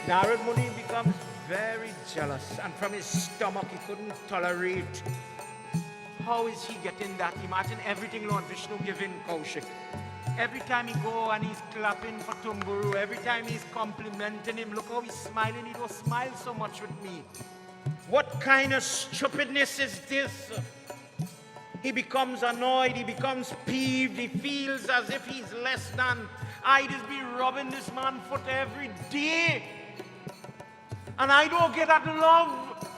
Narad Muni becomes very jealous, and from his stomach he couldn't tolerate. How is he getting that? Imagine everything Lord Vishnu giving Kaushik. Every time he go and he's clapping for Tumburu, every time he's complimenting him, look how he's smiling, he don't smile so much with me. What kind of stupidness is this? He becomes annoyed, he becomes peeved, he feels as if he's less than. I just be rubbing this man's foot every day. And I don't get that love.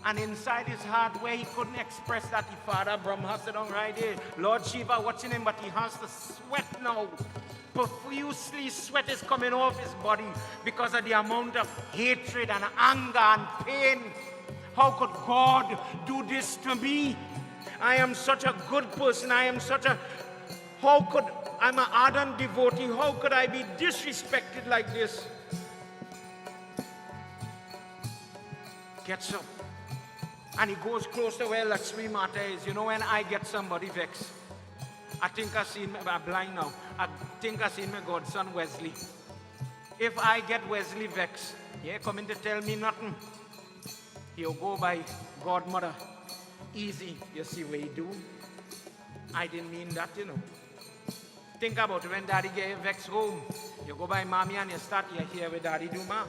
And inside his heart, where he couldn't express that, the Father Brahma sit down right there. Lord Shiva watching him, but he has to sweat now. Profusely sweat is coming off his body because of the amount of hatred and anger and pain. How could God do this to me? I am such a good person. I'm an ardent devotee. How could I be disrespected like this? Gets up. And he goes close to where Lakshmi Mata is. You know, when I get somebody vexed, I think I seen, I'm blind now, I think I seen my godson Wesley. If I get Wesley vexed, he coming to tell me nothing. He'll go by Godmother. Easy, you see what he do? I didn't mean that, you know. Think about it, when daddy get vexed home, you go by mommy and you start, you hear what daddy do, ma.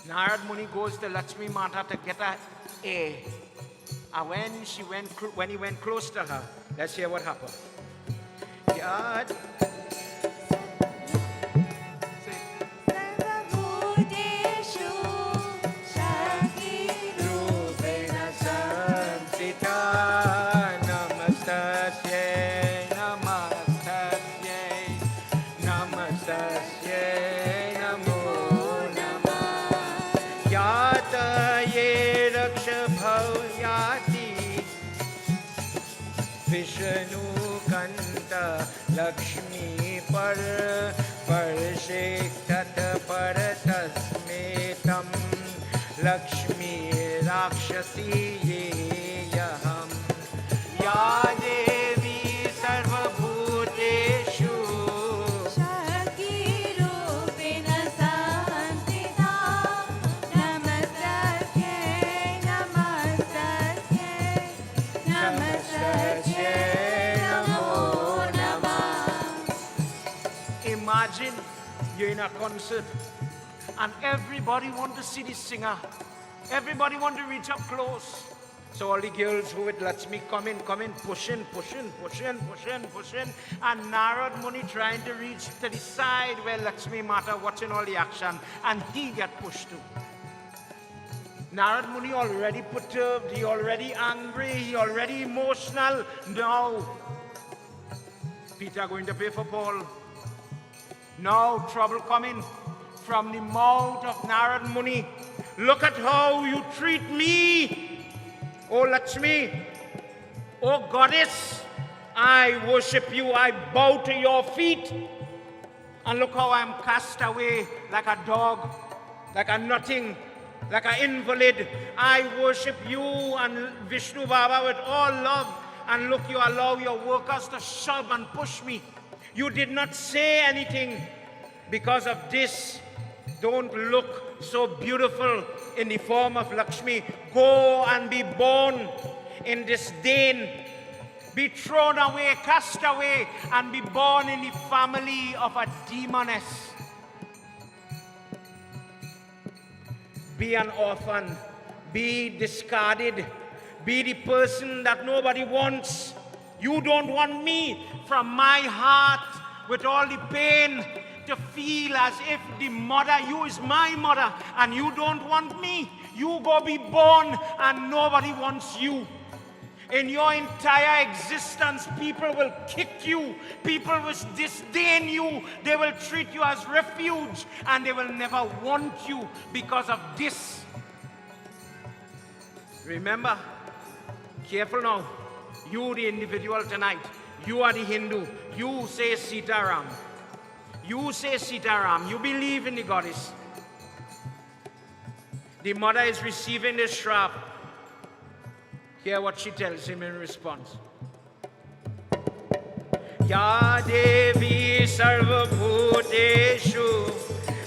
Narad Muni goes to Lakshmi Mata to get her A. And when he went close to her, let's hear what happened. God. Vishnu Kanta Lakshmi Par Parshik Tat Par Tasmetam Lakshmi Rakshasi Ye Yaham Ya Devi Sarva Bhuteshu Shakti Rupena Samstita Namastasye Namastasye Namastasye. Imagine you're in a concert and everybody wants to see the singer. Everybody wants to reach up close. So all the girls who with Lakshmi come in, pushing. And Narad Muni trying to reach to the side where Lakshmi Mata watching all the action, and he get pushed too. Narad Muni already perturbed, he already angry, he already emotional. Now, Peter going to pay for Paul. Now trouble coming from the mouth of Narad Muni. Look at how you treat me. Oh Lakshmi, oh goddess, I worship you, I bow to your feet. And look how I'm cast away like a dog, like a nothing, like an invalid. I worship you and Vishnu Baba with all love. And look, you allow your workers to shove and push me. You did not say anything. Because of this, don't look so beautiful in the form of Lakshmi. Go and be born in disdain. Be thrown away, cast away, and be born in the family of a demoness. Be an orphan. Be discarded. Be the person that nobody wants. You don't want me. From my heart, with all the pain, to feel as if the mother, you is my mother, and you don't want me. You go be born, and nobody wants you. In your entire existence, people will kick you. People will disdain you. They will treat you as refuge, and they will never want you because of this. Remember, careful now. You, the individual tonight, you are the Hindu. You say Sitaram. You say Sitaram. You believe in the goddess. The mother is receiving the shrap. Hear what she tells him in response. Ya Devi Sarva Bhuteshu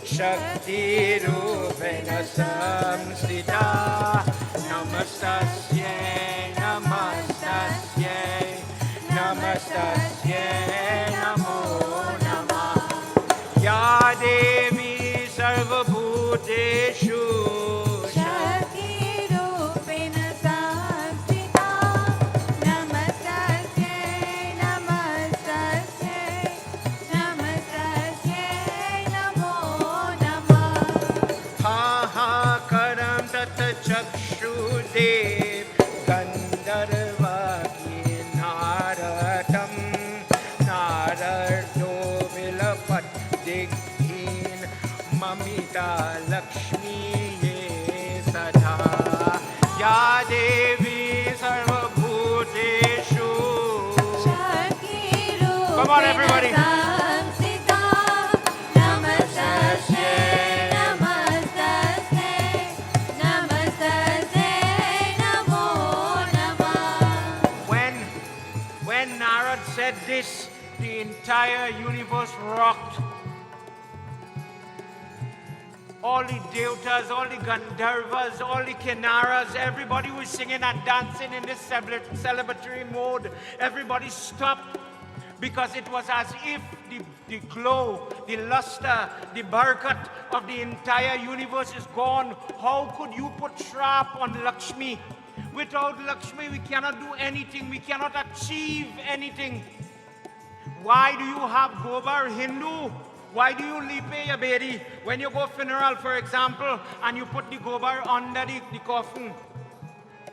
Shakti Rupena Samsita Namastasye Namastasye Namastasye Namo Namah. Ya Devi Sarva Bhuteshu Chakshudev Gandharva Kinaratam Narado Vilapat Dighin Mamita Lakshmi Ye Sadha Ya Devi Sarva Bhuteshu. Come on everybody. Said this, the entire universe rocked. All the devatas, all the Gandharvas, all the Kinnaras, everybody was singing and dancing in this celebratory mode. Everybody stopped because it was as if the glow, the luster, the barakat of the entire universe is gone. How could you put shrap on Lakshmi? Without Lakshmi, we cannot do anything. We cannot achieve anything. Why do you have Gobar Hindu? Why do you lipe yabedi? When you go funeral, for example, and you put the Gobar under the coffin.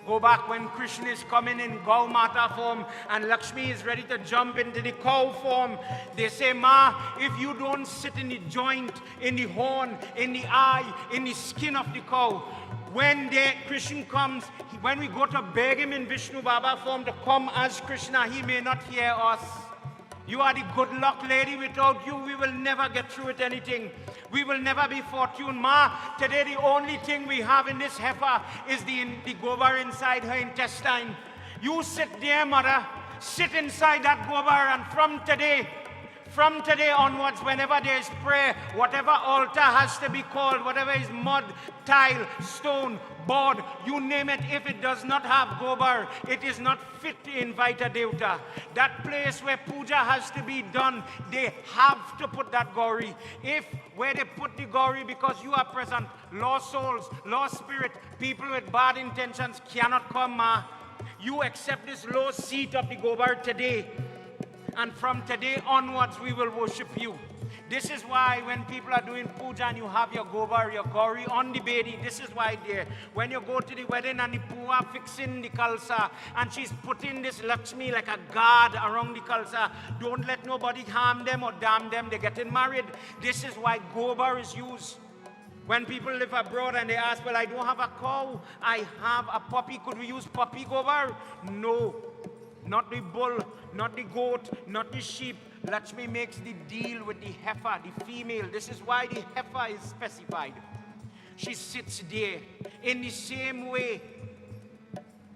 Go back when Krishna is coming in Gau Mata form and Lakshmi is ready to jump into the cow form. They say, Ma, if you don't sit in the joint, in the horn, in the eye, in the skin of the cow, when Krishna comes, when we go to beg him in Vishnu Baba form to come as Krishna, he may not hear us. You are the good luck lady. Without you, we will never get through with anything. We will never be fortunate. Ma, today the only thing we have in this heifer is the gobar inside her intestine. You sit there, mother. Sit inside that gobar, and from today, From today onwards, whenever there is prayer, whatever altar has to be called, whatever is mud, tile, stone, board, you name it, if it does not have gobar, it is not fit to invite a devta. That place where puja has to be done, they have to put that gauri. If where they put the gauri because you are present, lost souls, lost spirit, people with bad intentions cannot come. You accept this low seat of the gobar today. And from today onwards, we will worship you. This is why when people are doing puja and you have your gobar, your gauri on the bedi, this is why there. When you go to the wedding and the puwa fixing the kalsa and she's putting this Lakshmi like a guard around the kalsa, don't let nobody harm them or damn them. They're getting married. This is why gobar is used. When people live abroad and they ask, well, I don't have a cow, I have a puppy. Could we use puppy gobar? No. Not the bull, not the goat, not the sheep. Lakshmi makes the deal with the heifer, the female. This is why the heifer is specified. She sits there. In the same way,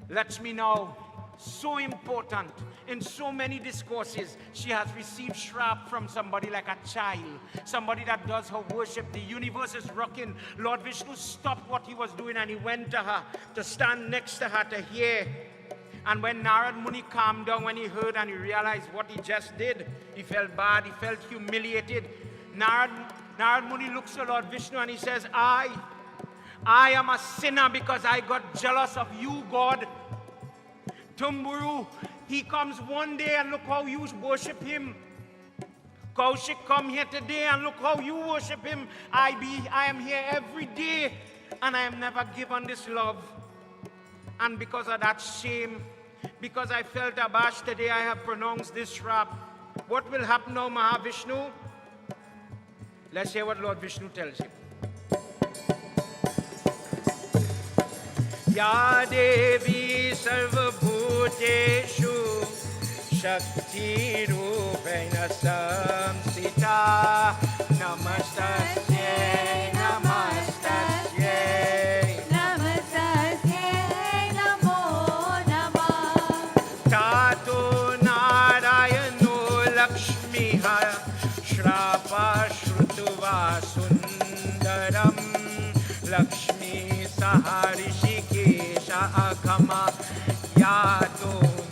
Lakshmi now, so important. In so many discourses, she has received shrap from somebody like a child, somebody that does her worship. The universe is rocking. Lord Vishnu stopped what he was doing and he went to her to stand next to her to hear. And when Narad Muni calmed down, when he heard and he realized what he just did, he felt bad, he felt humiliated. Narad Muni looks to Lord Vishnu and he says, I am a sinner because I got jealous of you, God. Tumburu, he comes one day and look how you worship him. Kaushik, come here today and look how you worship him. I am here every day and I am never given this love. And because of that shame, because I felt abashed today, I have pronounced this shrap. What will happen now, Mahavishnu? Let's hear what Lord Vishnu tells him. Ya Devi Sarva Bhuteshu Shakti Rupena Samsita Namastasye Namastasye Shrapa Sundaram Lakshmi Saharishikesha Akama Yato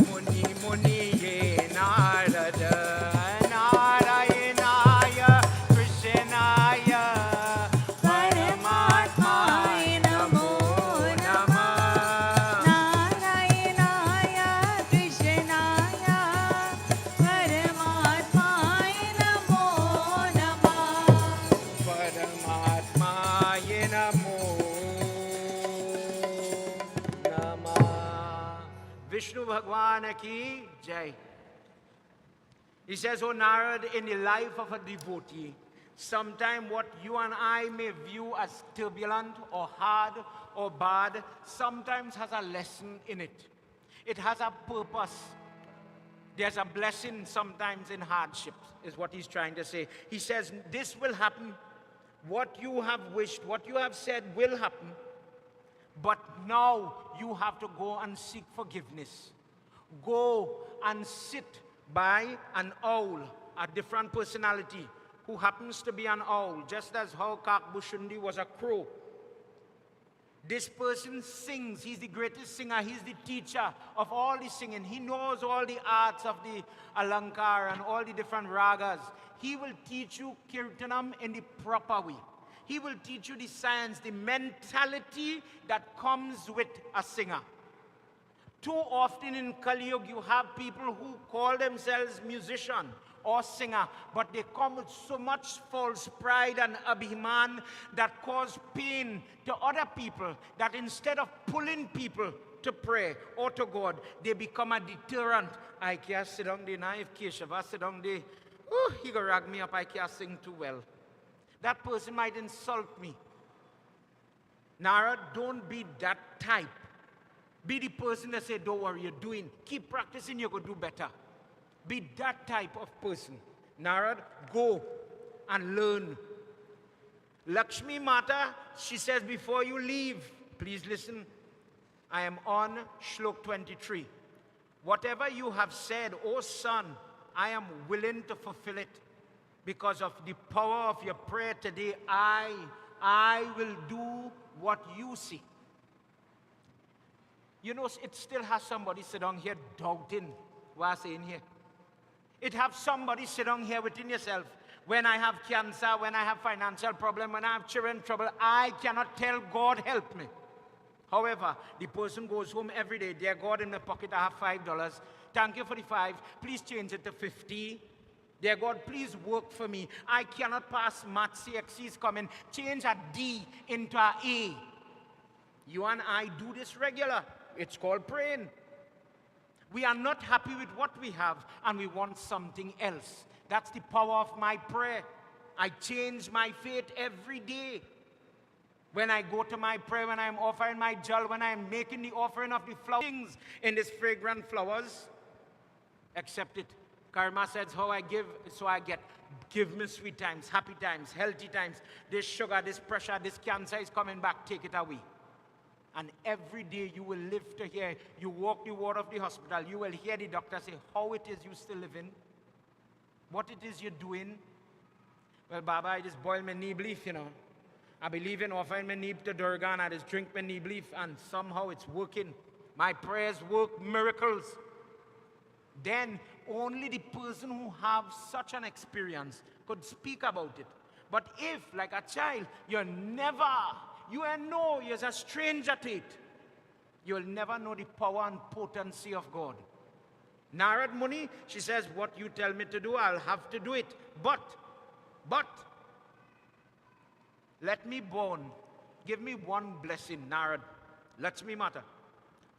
Muni Muni Ye Narada Narayanaya Krishnaya Paramatmaya Namo Namah Narayanaya Krishnaya Paramatmaya Namo Paramatmaya Namo Namah. Vishnu Bhagwan ki jai. He says, O Narad, in the life of a devotee, sometime what you and I may view as turbulent or hard or bad, sometimes has a lesson in it. It has a purpose. There's a blessing sometimes in hardships, is what he's trying to say. He says, this will happen. What you have wished, what you have said will happen. But now you have to go and seek forgiveness. Go and sit by an owl, a different personality, who happens to be an owl, just as how Kakbushundi was a crow. This person sings. He's the greatest singer. He's the teacher of all the singing. He knows all the arts of the Alankar and all the different ragas. He will teach you Kirtanam in the proper way. He will teach you the science, the mentality that comes with a singer. Too often in Kali Yuga, you have people who call themselves musician or singer, but they come with so much false pride and abhiman that cause pain to other people, that instead of pulling people to pray or to God, they become a deterrent. I can't sit down there now. If Keshava sit down there, oh, he gonna rag me up, I can't sing too well. That person might insult me. Nara, don't be that type. Be the person that say, don't worry, you're doing. Keep practicing, you're going to do better. Be that type of person. Narad, go and learn. Lakshmi Mata, she says, before you leave, please listen. I am on Shlok 23. Whatever you have said, O son, I am willing to fulfill it. because of the power of your prayer today, I will do what you see. You know, it still has somebody sit down here doubting what I'm saying here. It has somebody sit down here within yourself. When I have cancer, when I have financial problem, when I have children trouble, I cannot tell God, help me. However, the person goes home every day, dear God, in my pocket I have $5. Thank you for the 5. Please change it to 50. Dear God, please work for me. I cannot pass maths, CXC is coming. Change a D into a A. You and I do this regular. It's called praying. We are not happy with what we have and we want something else. That's the power of my prayer. I change my faith every day. When I go to my prayer, when I'm offering my jewel, when I'm making the offering of the flowers in these fragrant flowers, accept it. Karma says, how I give, so I get. Give me sweet times, happy times, healthy times. This sugar, this pressure, this cancer is coming back, take it away. And every day you will live to hear, you walk the ward of the hospital, you will hear the doctor say how it is you still living, what it is you're doing. Well, Baba, I just boil my knee belief, you know. I believe in offering my knee to Durga and I just drink my knee belief and somehow it's working. My prayers work miracles. Then only the person who have such an experience could speak about it. But if, like a child, you're a stranger to it, you'll never know the power and potency of God. Narad Muni, she says, what you tell me to do, I'll have to do it. But, let me born. Give me one blessing, Narad. Lakshmi Mata.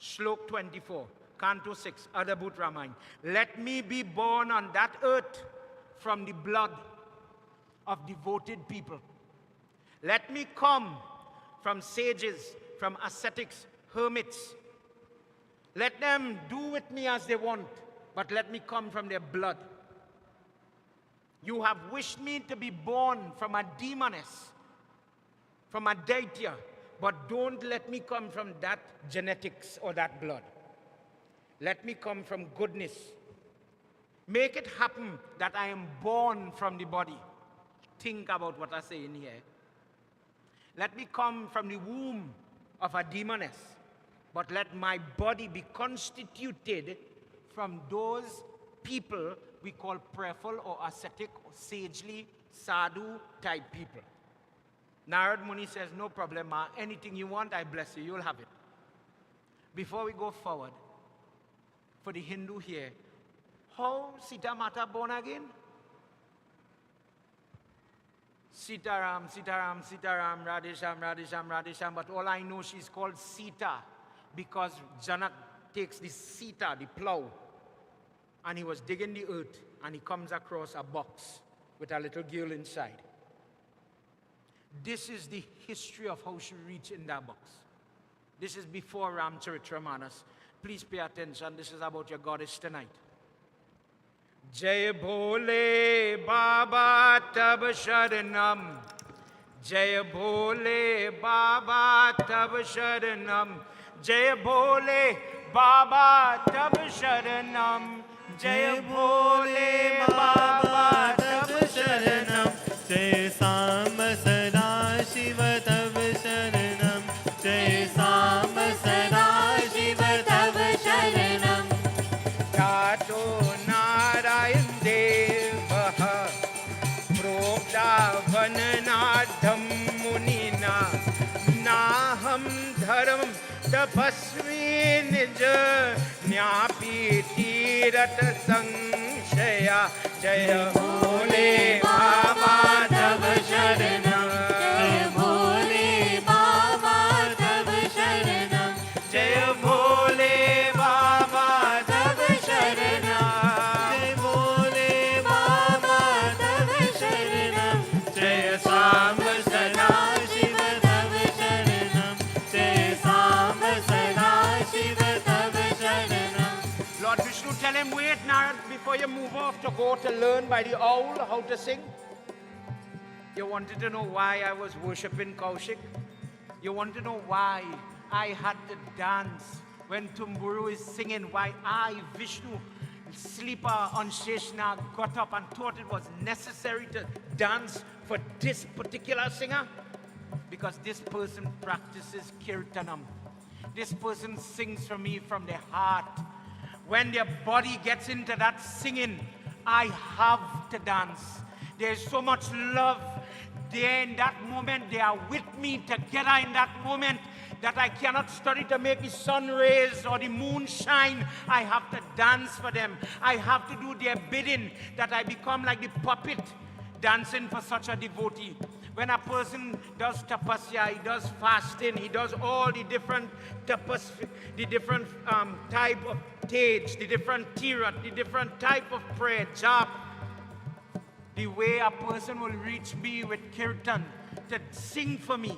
Shlok 24, Canto 6, Adabhut Ramayana. Let me be born on that earth from the blood of devoted people. Let me come from sages, from ascetics, hermits. Let them do with me as they want, but let me come from their blood. You have wished me to be born from a demoness, from a daitya, but don't let me come from that genetics or that blood. Let me come from goodness. Make it happen that I am born from the body. Think about what I say in here. Let me come from the womb of a demoness, but let my body be constituted from those people we call prayerful or ascetic or sagely sadhu type people. Narad Muni says, no problem, ma. Anything you want, I bless you. You'll have it. Before we go forward, for the Hindu here, how Sita Mata born again? Sitaram, Sitaram, Sitaram, Radhesham, Radhesham, Radhesham. But all I know, she's called Sita because Janak takes the Sita, the plow, and he was digging the earth, and he comes across a box with a little girl inside. This is the history of how she reached in that box. This is before Ramcharitamanas. Please pay attention. This is about your goddess tonight. Jai Bhole Baba Tab Sharanam. Jai Bhole Baba Tab Sharanam. Jai Bhole Baba Tab Sharanam. Jai Bhole Baba Tab Sharanam. Jai Sam Sada Shiva Tab Sharanam. Jai Sam Sada Shiva Tab Sharanam. Tato Narayan Devaha Prokta Vananadham Munina Naham Dharam Tapasvi Nija Nyapi Tirat Sanshaya Jaya Bhole Baba Tav Sharanam. Jai Bhole Baba Tab Sharanam. Jaya Bhole Baba Tav Sharanam. Jai Bhole Baba Tab Sharanam. Jai Sam Sada Shiva Tab Sharanam. Jai Sam Sada Shiva Tab Sharanam. Lord Vishnu, tell him, wait, Narad, before you move off to go to learn by the owl how to sing. You wanted to know why I was worshipping Kaushik? You want to know why I had to dance when Tumburu is singing? Why I, Vishnu, sleeper on Sheshnag got up and thought it was necessary to dance for this particular singer? Because this person practices kirtanam. This person sings for me from their heart. When their body gets into that singing, I have to dance. There's so much love there in that moment. They are with me together in that moment that I cannot study to make the sun rays or the moon shine. I have to dance for them. I have to do their bidding, that I become like the puppet dancing for such a devotee. When a person does tapasya, he does fasting, he does all the different tapas, the different type of tej, the different tirat, the different type of prayer, jap. The way a person will reach me with kirtan to sing for me.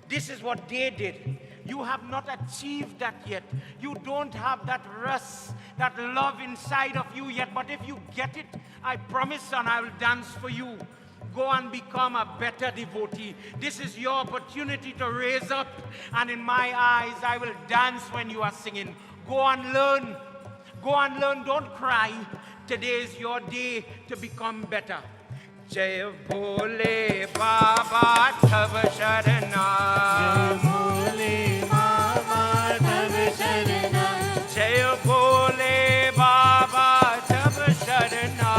This is what they did. You have not achieved that yet. You don't have that rust, that love inside of you yet. But if you get it, I promise, and I will dance for you. Go and become a better devotee. This is your opportunity to raise up. And in my eyes, I will dance when you are singing. Go and learn. Go and learn. Don't cry. Today is your day to become better. Jai Bhole Baba Thav Sharana. Jai Bhole Baba Thav Sharana. Jai Bhole Baba Thav Sharana.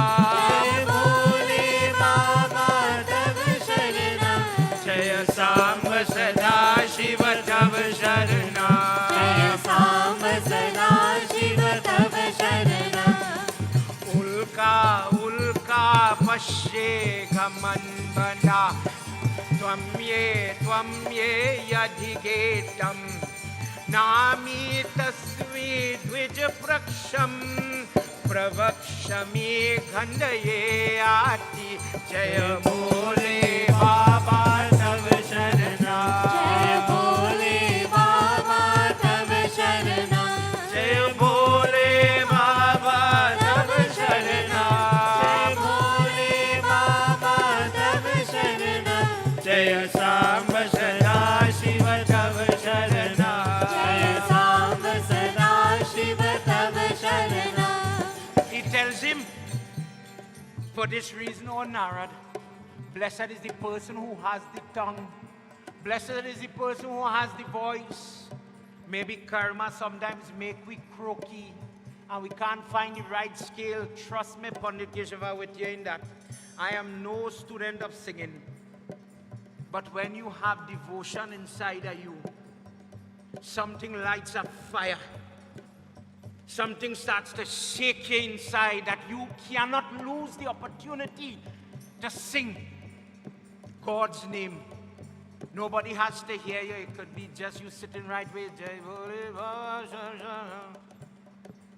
Jai Bhole Baba Thav Sharana. Jai Sambha Sada Shiva Thav Sharana. Jai Sambha Sada Shiva Thav Sharana. Ulka Ulka Pashe Gaman Bana. Twamye Yadhigetam. Nami Tasvi Dvij Praksham. Pravakshami Ghandaye Ati. Jaya Bhole Baba Thav Sharana. Jai Bhole Baba Thav Sharana. Jai Bhole Baba Thav Sharana. Jai Bhole Baba Thav Sharana. Jaya Sambha Sada Shiva Thav Sharana. Jai Sambha Sada Shiva Thav Sharana. He tells him, for this reason, O Narad, blessed is the person who has the tongue. Blessed is the person who has the voice. Maybe karma sometimes make we croaky and we can't find the right scale. Trust me, Pandit Keshava, with you in that. I am no student of singing. But when you have devotion inside of you, something lights a fire. Something starts to shake you inside that you cannot lose the opportunity to sing God's name. Nobody has to hear you. It could be just you sitting right where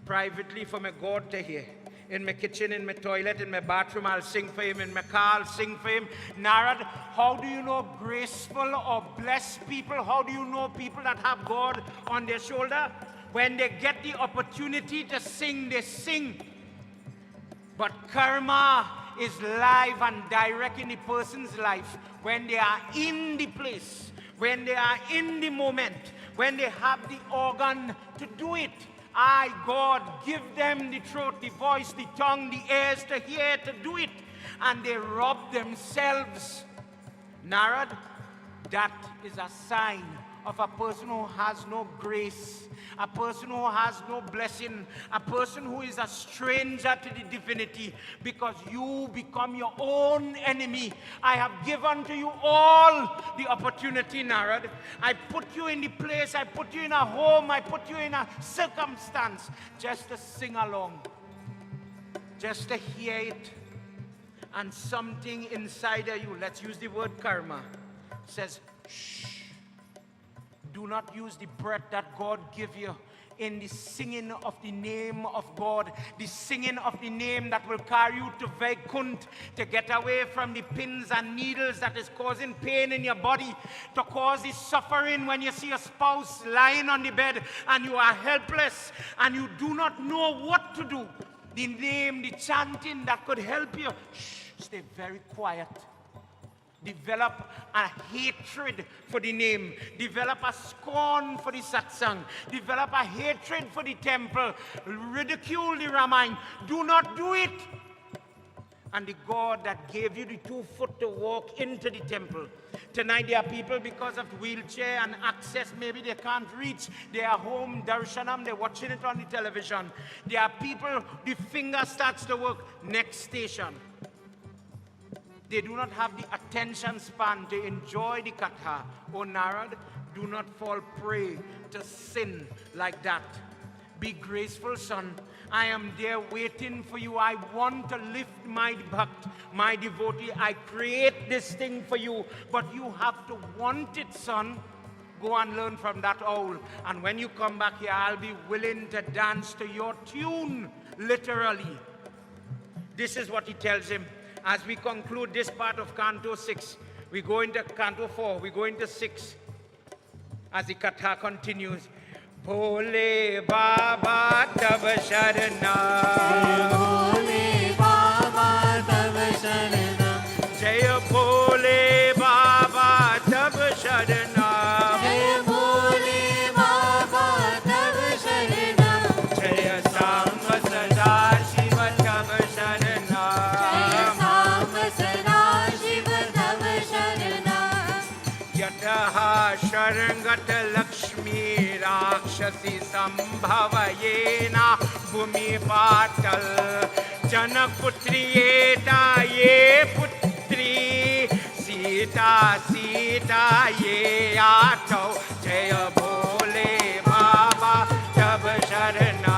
privately for my God to hear. In my kitchen, in my toilet, in my bathroom, I'll sing for him. In my car, I'll sing for him. Narad, how do you know graceful or blessed people? How do you know people that have God on their shoulder? When they get the opportunity to sing, they sing. But karma is live and direct in the person's life when they are in the place, when they are in the moment, when they have the organ to do it. I, God, give them the throat, the voice, the tongue, the ears to hear, to do it. And they rob themselves. Narad, that is a sign of a person who has no grace, a person who has no blessing, a person who is a stranger to the divinity, because you become your own enemy. I have given to you all the opportunity, Narad. I put you in the place, I put you in a home, I put you in a circumstance just to sing along, just to hear it. And something inside of you, let's use the word karma, says, shh. Do not use the breath that God give you in the singing of the name of God, the singing of the name that will carry you to Vaikunt, to get away from the pins and needles that is causing pain in your body, to cause the suffering when you see a spouse lying on the bed and you are helpless and you do not know what to do. The name, the chanting that could help you. Shh, stay very quiet. develop a hatred for the name, develop a scorn for the satsang, develop a hatred for the temple, ridicule the Ramayana. Do not do it. And the God that gave you the 2 foot to walk into the temple. Tonight there are people, because of wheelchair and access, maybe they can't reach. They are home, darshanam, they're watching it on the television. There are people, the finger starts to work. Next station. They do not have the attention span to enjoy the katha. O Narad, do not fall prey to sin like that. Be graceful, son. I am there waiting for you. I want to lift my bhakt, my devotee. I create this thing for you, but you have to want it, son. Go and learn from that owl. And when you come back here, I'll be willing to dance to your tune, literally. This is what he tells him. As we conclude this part of Canto 6, we go into Canto 4, we go into 6. As the katha continues, Bhole Baba Tab Sharana, Bhole Baba Tab Sharana, Jaya Bhole Baba Tab Sharana, Jaya Bhole Baba Tab Sharana, Jaya Samba Sada Shiva Tab Sharana, Jaya Samba Sada Shiva Tab Sharana, Yataha Sharangat Lakshmi Rakshasi Sambhavayena Bhumi Patal Janaputri Eta Ye Putri Sita Sita Ye Ato Jaya Bhole Baba Tab Sharana,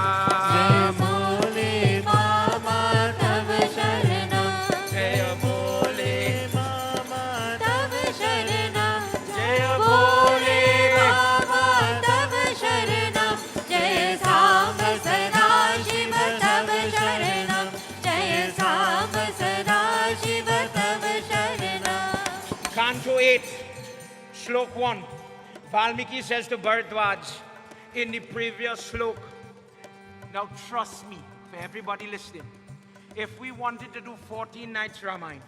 Jaya Bhole Baba Tab Sharana, Jaya Bhole Baba Tab Sharana, Jaya Bhole Baba Tab Sharana, Jaya Samba Sada Shiva Tab Sharana, Jaya Samba Sada Shiva Tab Sharana. Canto 8, Shlok 1. Valmiki says to Bharadwaj in the previous slok, now trust me, for everybody listening, if we wanted to do 14 nights Ramayana,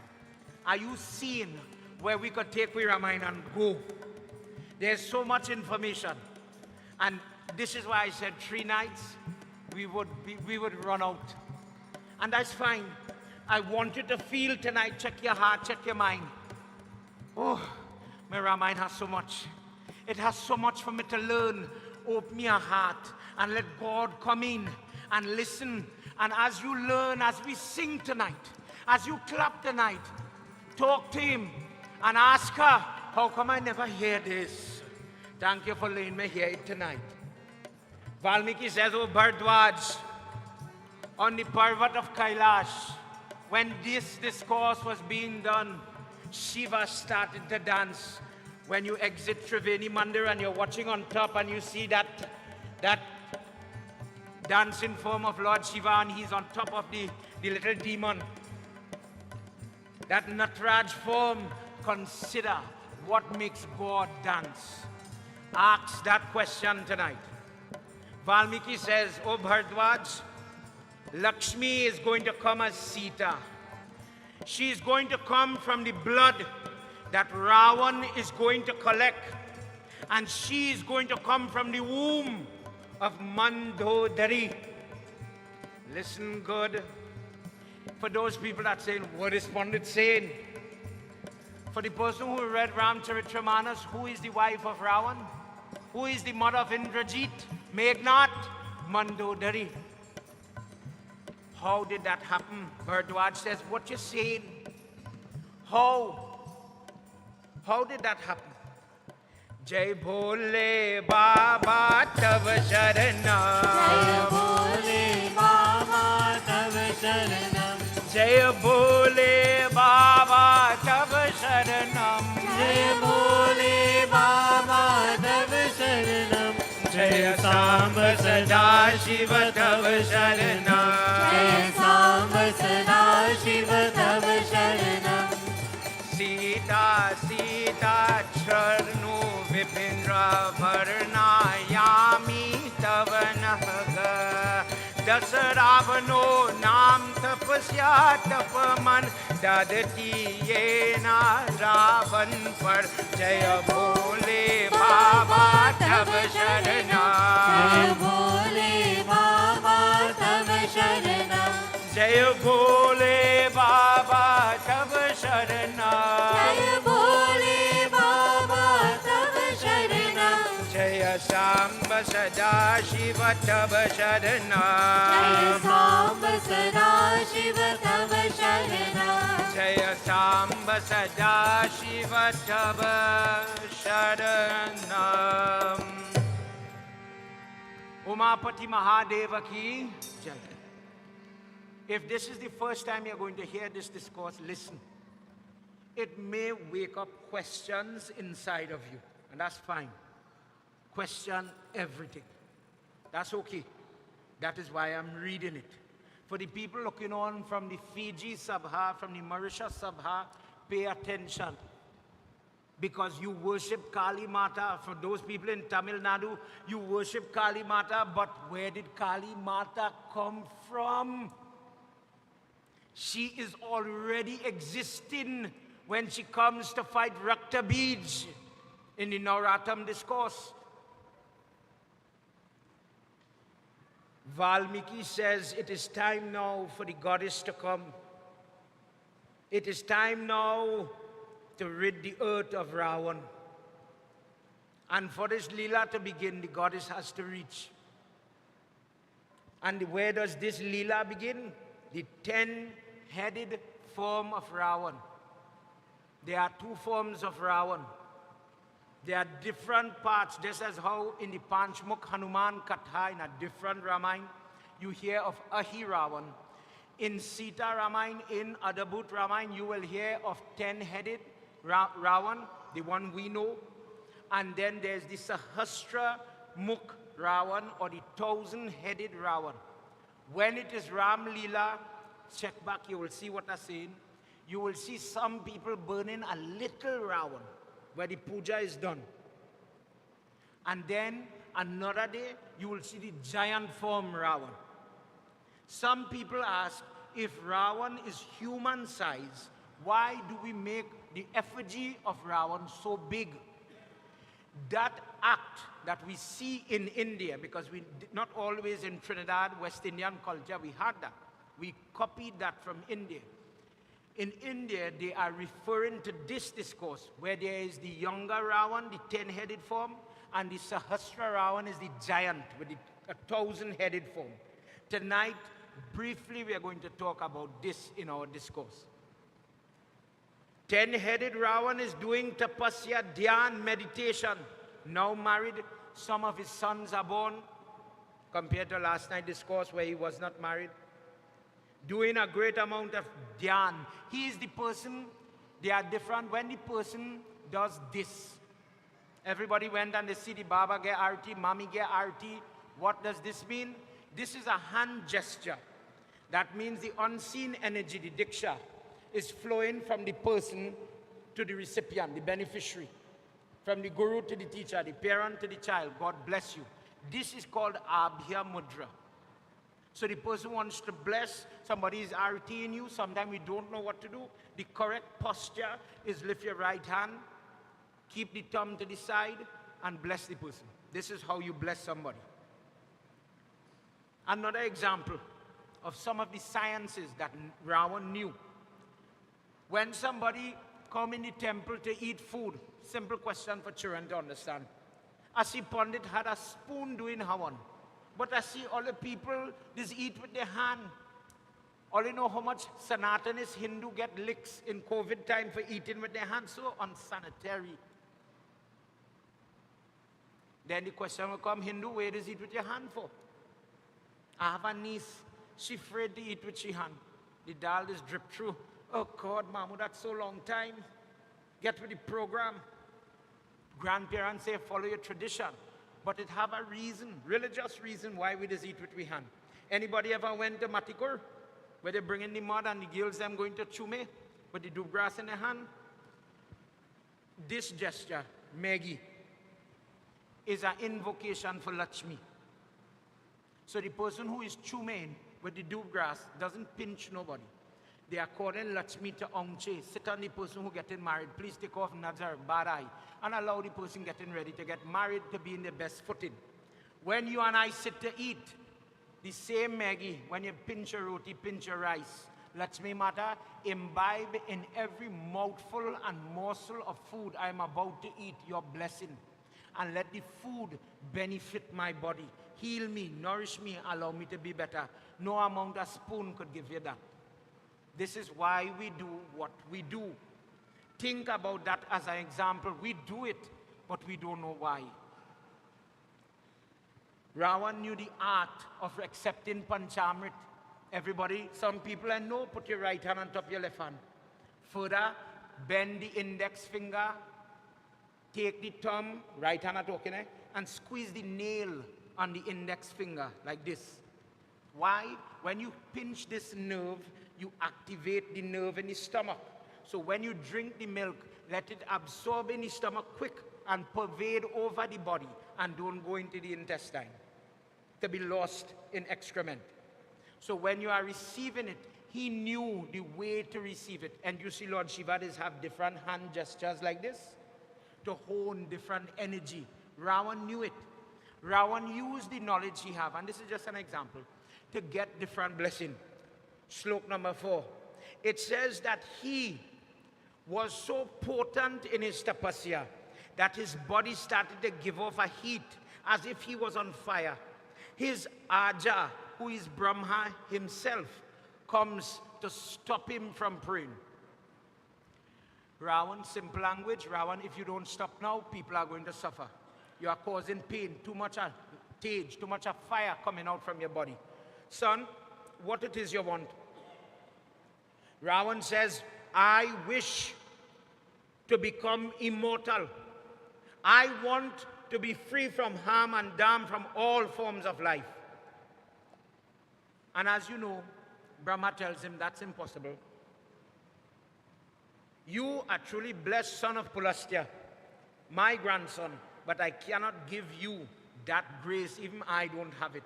are you seeing where we could take we Ramayana and go? There's so much information. And this is why I said 3 nights, we would run out. And that's fine. I want you to feel tonight, check your heart, check your mind. Oh, my Ramayana has so much. It has so much for me to learn. Open your heart and let God come in and listen. And as you learn, as we sing tonight, as you clap tonight, talk to him and ask her, how come I never hear this? Thank you for letting me hear it tonight. Valmiki says, oh Bharadwaj, on the Parvat of Kailash, when this discourse was being done, Shiva started to dance. When you exit Triveni Mandir and you're watching on top and you see that dancing form of Lord Shiva and he's on top of the little demon, that Nataraj form, consider what makes God dance. Ask that question tonight. Valmiki says, oh Bharadwaj, Lakshmi is going to come as Sita. She is going to come from the blood that Ravan is going to collect. And she is going to come from the womb of Mandodari. Listen good. For those people that say, what is Pandit saying? For the person who read Ramcharitmanas, who is the wife of Ravan? Who is the mother of Indrajit? Meghnad? Mandodari. How did that happen? Bharadwaj says, what you saying? How? How did that happen? Jai Bhole Baba Tav Sharana, Jaya Bhole Baba Tab Sharanam, Jai Bhole Baba Tav Sharanam, Jaya Bhole Baba Tab Sharanam, Jai Samba Sada Shiva Tav Sharanam, Jaya Samba Sada Shiva Tab Sharanam, Sita Sita Charnu Vipindra Varna Yami Tavanaga दस रावणो नाम तपस्या तपमन दादती ये ना रावण पर जय भोले बाबा तब शरणा जय भोले बाबा तब शरणम जय भोले बाबा तब शरणा जय भोले बाबा तब शरणम जय सांब सदा शिव तब शरणा जय सांब सदा शिव तब शरणम जय सांब सदा शिव तब शरणम उमापति महादेव की जय. If this is the first time you're going to hear this discourse, listen. It may wake up questions inside of you, and that's fine. Question everything. That's okay. That is why I'm reading it. For the people looking on from the Fiji Sabha, from the Mauritius Sabha, pay attention. Because you worship Kali Mata. For those people in Tamil Nadu, you worship Kali Mata, but where did Kali Mata come from? She is already existing when she comes to fight Rakta Bij in the Nauratam discourse. Valmiki says it is time now for the goddess to come. It is time now to rid the earth of Ravan. And for this Leela to begin, the goddess has to reach. And where does this Leela begin? The 10-headed form of Ravan. There are 2 forms of Ravan. There are different parts, just as how in the Panchmukh Hanuman Katha, in a different Ramayana, you hear of Ahi Ravan. In Sita Ramayana, in Adabhut Ramayana, you will hear of 10-headed Ravan, the one we know. And then there's the Sahasra Mukh Ravan, or the 1,000-headed Ravan. When it is Ram Leela, check back, you will see what I'm saying. You will see some people burning a little Ravan, where the puja is done. And then another day, you will see the giant form Ravan. Some people ask, if Ravan is human size, why do we make the effigy of Ravan so big? That act that we see in India, because we not always in Trinidad, West Indian culture, we had that. We copied that from India. In India, they are referring to this discourse, where there is the younger Ravan, the 10-headed form, and the Sahasra Ravan is the giant with the 1,000-headed form. Tonight, briefly, we are going to talk about this in our discourse. 10-headed Ravan is doing tapasya, dhyan, meditation. Now married, some of his sons are born, compared to last night's discourse where he was not married. Doing a great amount of dhyan. He is the person, they are different. When the person does this, everybody went and they see the Baba get arti, Mami get arti. What does this mean? This is a hand gesture. That means the unseen energy, the diksha, is flowing from the person to the recipient, the beneficiary. From the guru to the teacher, the parent to the child. God bless you. This is called Abhya Mudra. So the person wants to bless, somebody is RTing you, sometimes we don't know what to do. The correct posture is lift your right hand, keep the thumb to the side, and bless the person. This is how you bless somebody. Another example of some of the sciences that Ravan knew. When somebody come in the temple to eat food, simple question for children to understand. Asi Pandit had a spoon doing Havan. But I see all the people, just eat with their hand. All you know how much Sanatanis Hindu get licks in COVID time for eating with their hands, so unsanitary. Then the question will come, Hindu, where does eat with your hand for? I have a niece, she afraid to eat with her hand. The dal is drip through. Oh God, Mamu, that's so long time. Get with the program. Grandparents say, follow your tradition. But it have a reason, religious reason why we just eat with we hand. Anybody ever went to Matikur, where they bring in the mud and the girls them going to chume, with the dub grass in their hand? This gesture, Maggie, is an invocation for Lakshmi. So the person who is chuming with the doob grass doesn't pinch nobody. They are calling Lakshmi to Aungche. Sit on the person who getting married. Please take off nazar, bad eye, and allow the person getting ready to get married to be in the best footing. When you and I sit to eat, the same Maggie, when you pinch your roti, pinch your rice, Lakshmi Mata, imbibe in every mouthful and morsel of food I am about to eat your blessing. And let the food benefit my body. Heal me, nourish me, allow me to be better. No amount of spoon could give you that. This is why we do what we do. Think about that as an example. We do it, but we don't know why. Ravan knew the art of accepting Panchamrit. Everybody, some people I know, put your right hand on top of your left hand. Further, bend the index finger, take the thumb, right hand at okay, and squeeze the nail on the index finger like this. Why? When you pinch this nerve, you activate the nerve in the stomach. So when you drink the milk, let it absorb in the stomach quick and pervade over the body and don't go into the intestine to be lost in excrement. So when you are receiving it, he knew the way to receive it. And you see Lord Shivadis have different hand gestures like this to hone different energy. Ravan knew it. Ravan used the knowledge he have, and this is just an example, to get different blessing. Slok number 4. It says that he was so potent in his tapasya that his body started to give off a heat as if he was on fire. His Aja, who is Brahma himself, comes to stop him from praying. Ravan, simple language, Ravan, if you don't stop now, people are going to suffer. You are causing pain, too much stage, too much of fire coming out from your body. Son, what it is you want? Ravan says, I wish to become immortal. I want to be free from harm and dam from all forms of life. And as you know, Brahma tells him that's impossible. You are truly blessed son of Pulastya, my grandson, but I cannot give you that grace, even I don't have it.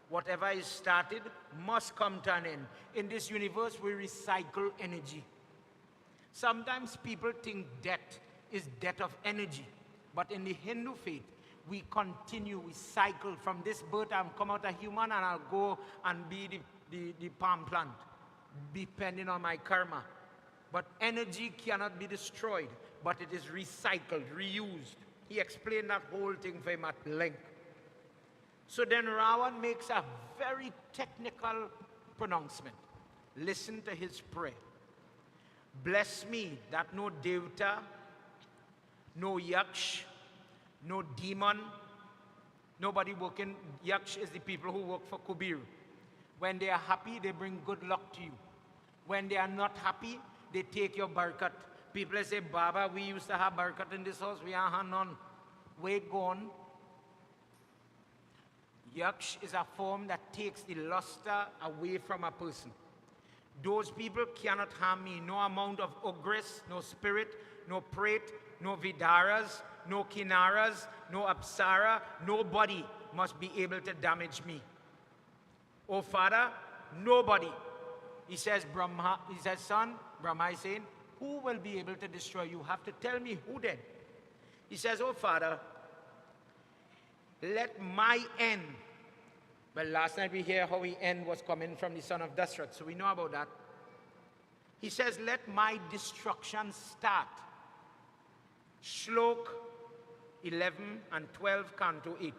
Whatever is started must come to an end. In this universe, we recycle energy. Sometimes people think death is death of energy, but in the Hindu faith, we continue, we cycle. From this birth, I'll come out a human and I'll go and be the palm plant, depending on my karma. But energy cannot be destroyed, but it is recycled, reused. He explained that whole thing for him at length. So then Ravan makes a very technical pronouncement. Listen to his prayer. Bless me that no Devta, no Yaksh, no demon, nobody working. Yaksh is the people who work for Kubir. When they are happy, they bring good luck to you. When they are not happy, they take your barakat. People say, Baba, we used to have barakat in this house. We are none. Wait, go on. Yaksh is a form that takes the luster away from a person. Those people cannot harm me. No amount of ogress, no spirit, no prait, no vidaras, no kinaras, no apsara, nobody must be able to damage me. Oh Father, nobody. He says, Brahma, he says, son, Brahma is saying, who will be able to destroy you? You have to tell me who then. He says, oh Father, let my end. Well, last night we hear how the end was coming from the son of Dashrath, so we know about that. He says, let my destruction start. Shlok 11 and 12, Canto 8.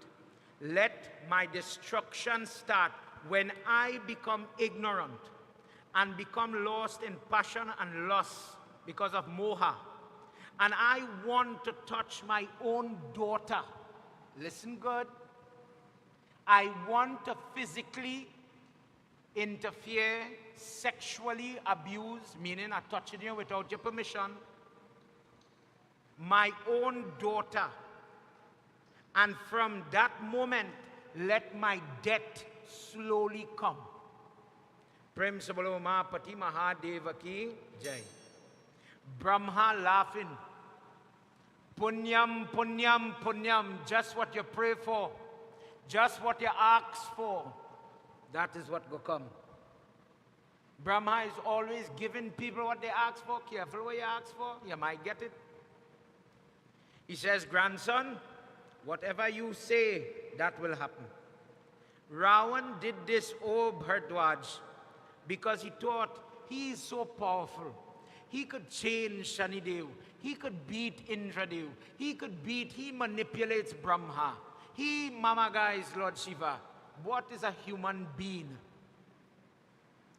Let my destruction start when I become ignorant and become lost in passion and lust because of moha. And I want to touch my own daughter. Listen good. I want to physically interfere, sexually abuse, meaning I touching you without your permission, my own daughter. And from that moment, let my death slowly come. Prem Sabalo Mahapati Mahadeva ki Jai. Brahma laughing. Punyam, punyam, punyam. Just what you pray for. Just what you ask for. That is what will come. Brahma is always giving people what they ask for. Careful what you ask for, you might get it. He says, grandson, whatever you say, that will happen. Ravan did this, O Bharadwaj, because he thought he is so powerful. He could change Shanidev. He could beat Indradev. He manipulates Brahma. He mamagas Lord Shiva. What is a human being?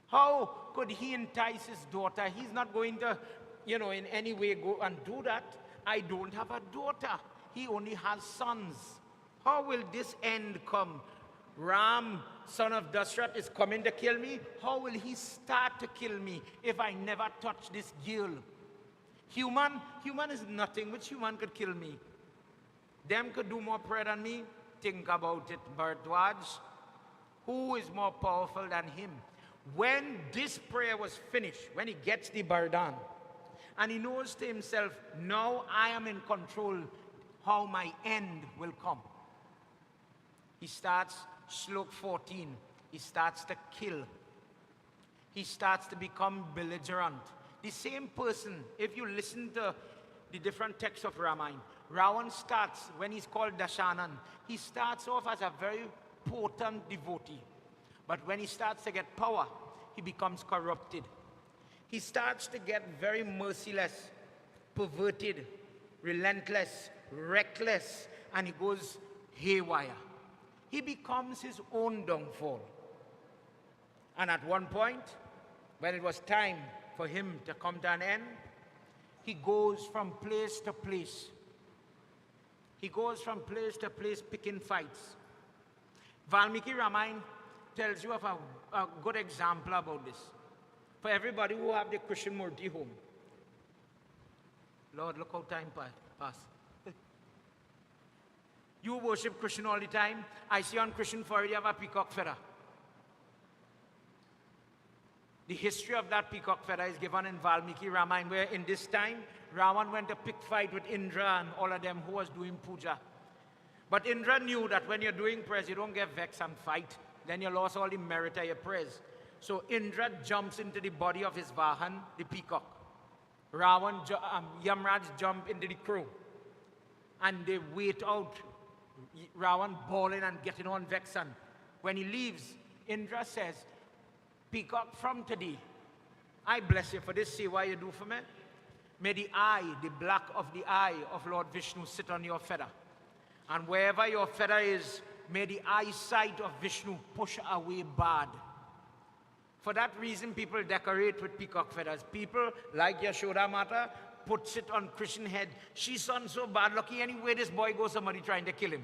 How could he entice his daughter? He's not going to, in any way go and do that. I don't have a daughter. He only has sons. How will this end come? Ram, son of Dashrath, is coming to kill me. How will he start to kill me if I never touch this girl? Human is nothing. Which human could kill me? Them could do more prayer than me. Think about it, Bharadwaj. Who is more powerful than him? When this prayer was finished, when he gets the Bardhan, and he knows to himself, now I am in control how my end will come. He starts, Shlok 14, he starts to kill. He starts to become belligerent. The same person, if you listen to the different texts of Ramayana, Ravan starts, when he's called Dashanan, he starts off as a very potent devotee. But when he starts to get power, he becomes corrupted. He starts to get very merciless, perverted, relentless, reckless, and he goes haywire. He becomes his own downfall. And at one point, when it was time for him to come to an end, he goes from place to place. He goes from place to place picking fights. Valmiki Ramayana tells you of a good example about this. For everybody who have the Christian Murti home. Lord, look how time pass. You worship Krishna all the time. I see on Christian forehead you have a peacock feather. The history of that peacock feather is given in Valmiki Ramayana, where in this time, Ravan went to pick fight with Indra and all of them who was doing puja. But Indra knew that when you're doing prayers, you don't get vexed and fight. Then you lost all the merit of your prayers. So Indra jumps into the body of his Vahan, the peacock. Yamraj jump into the crow. And they wait out. Ravan bawling and getting on vexed. And when he leaves, Indra says, peacock, from today, I bless you for this. See what you do for me. May the eye, the black of the eye of Lord Vishnu sit on your feather. And wherever your feather is, may the eyesight of Vishnu push away bad. For that reason, people decorate with peacock feathers. People, like Yashoda Mata, puts it on Krishna's head. She's son so bad lucky. Anyway, this boy goes, somebody trying to kill him.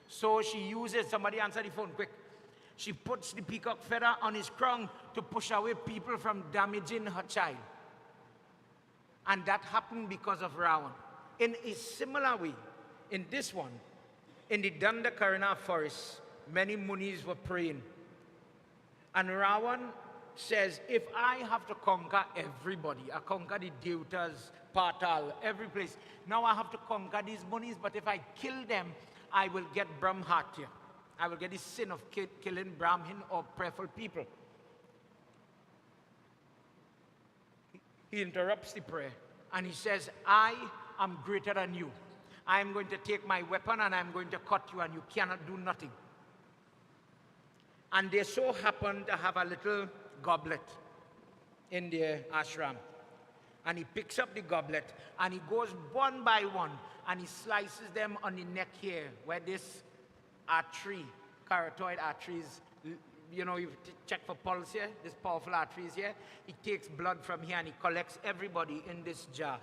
So she uses, somebody answer the phone quick. She puts the peacock feather on his crown to push away people from damaging her child. And that happened because of Ravan. In a similar way, in this one, in the Dandakarana forest, many munis were praying. And Ravan says, if I have to conquer everybody, I conquer the Devatas, Patal, every place. Now I have to conquer these munis, but if I kill them, I will get Brahmhatya. I will get the sin of killing Brahmin or prayerful people. He interrupts the prayer and he says, I am greater than you. I am going to take my weapon and I am going to cut you and you cannot do nothing. And they so happen to have a little goblet in their ashram. And he picks up the goblet and he goes one by one and he slices them on the neck here where this artery, carotid arteries, you check for pulse here, this powerful arteries here. He takes blood from here and he collects everybody in this jar.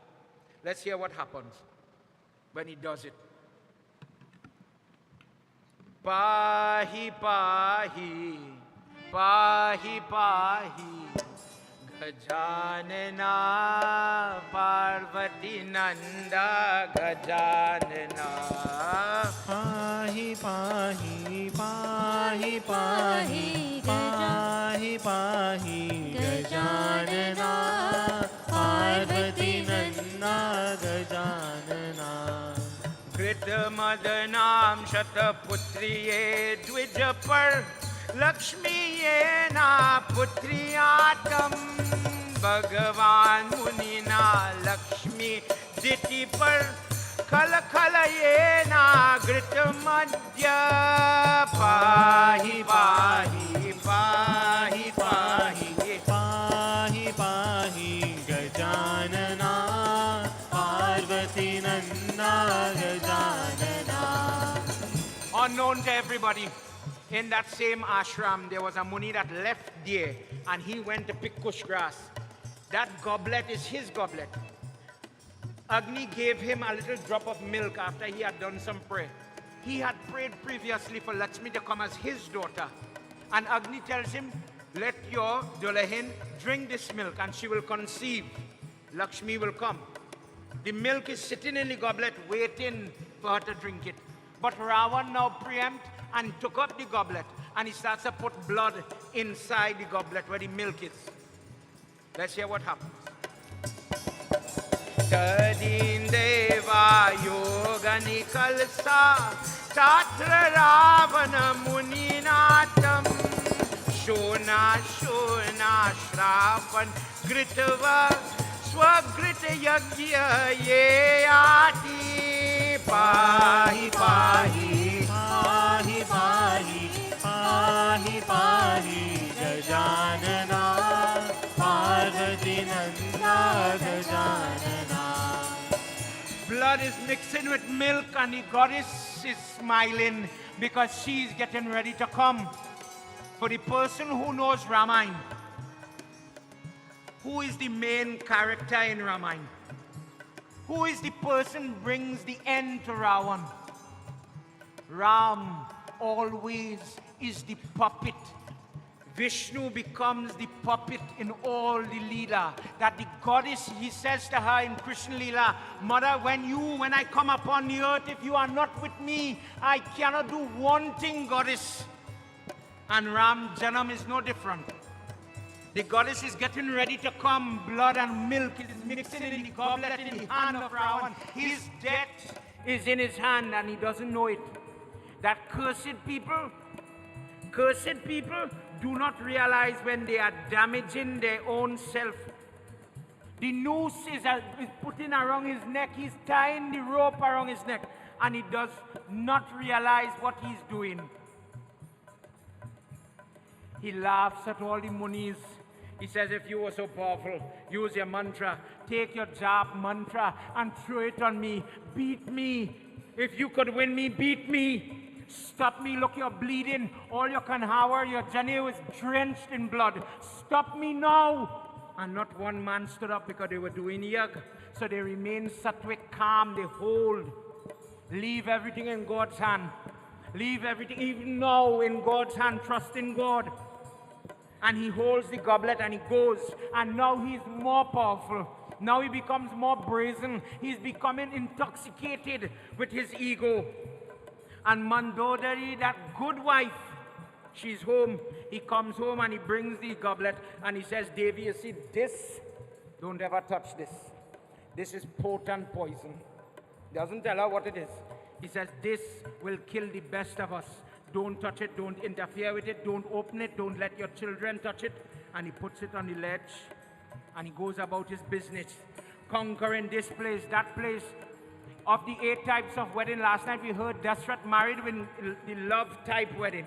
Let's hear what happens when he does it. Pahi, pahi, pahi, pahi, Gajanana, Parvati Nanda, Gajanana. Pahi, pahi, pahi, pahi, pahi, pahi, Gajanana, Parvati Nanda, Gajanana. Krita Madanam Shataputriye Dvijapar Lakshmi येना पुत्रियातम भगवान मुनिना लक्ष्मी जिति पर खल खल येना घृत मध्य पाहि पाहि पाहि पाहि पाहि पाहि Gajanana Parvati Nanda Gajanana. Unknown to everybody, in that same ashram, there was a Muni that left there and he went to pick kush grass. That goblet is his goblet. Agni gave him a little drop of milk after he had done some prayer. He had prayed previously for Lakshmi to come as his daughter. And Agni tells him, let your Dulahin drink this milk and she will conceive. Lakshmi will come. The milk is sitting in the goblet waiting for her to drink it. But Ravan now preempt and took up the goblet and he starts to put blood inside the goblet where the milk is. Let's hear what happens. Tadin deva yogani kalsa tatra ravana muninatam shona shona shravan gritava swagrita yagya ye ati pahi pahi पाहि पाहि पाहि पाहि Gajanana Parvati Nanda Gajanana. Blood is mixing with milk and the goddess is smiling because she's getting ready to come. For the person who knows Ramayana, who is the main character in Ramayana? Who is the person who brings the end to Ravan? Ram always is the puppet. Vishnu becomes the puppet in all the Leela. That the goddess, he says to her in Krishna Leela, Mother, when I come upon the earth, if you are not with me, I cannot do one thing, goddess. And Ram Janam is no different. The goddess is getting ready to come. Blood and milk is mixing in the goblet in the hand of Ravan. His death is in his hand and he doesn't know it. That cursed people do not realize when they are damaging their own self. The noose is putting around his neck. He's tying the rope around his neck. And he does not realize what he's doing. He laughs at all the Munis. He says, if you were so powerful, use your mantra. Take your jap mantra and throw it on me. Beat me. If you could win me, beat me. Stop me. Look, you're bleeding. All you can hour, your Janu is drenched in blood. Stop me now. And not one man stood up because they were doing yag. So they remained sattvic, calm. They hold. Leave everything in God's hand. Leave everything, even now, in God's hand. Trust in God. And he holds the goblet and he goes. And now he's more powerful. Now he becomes more brazen. He's becoming intoxicated with his ego. And Mandodari, that good wife, she's home. He comes home and he brings the goblet and he says, Devi, you see this? Don't ever touch this. This is potent poison. Doesn't tell her what it is. He says, this will kill the best of us. Don't touch it. Don't interfere with it. Don't open it. Don't let your children touch it. And he puts it on the ledge and he goes about his business, conquering this place, that place. Of the 8 types of wedding, last night we heard Dasrat married with the love type wedding,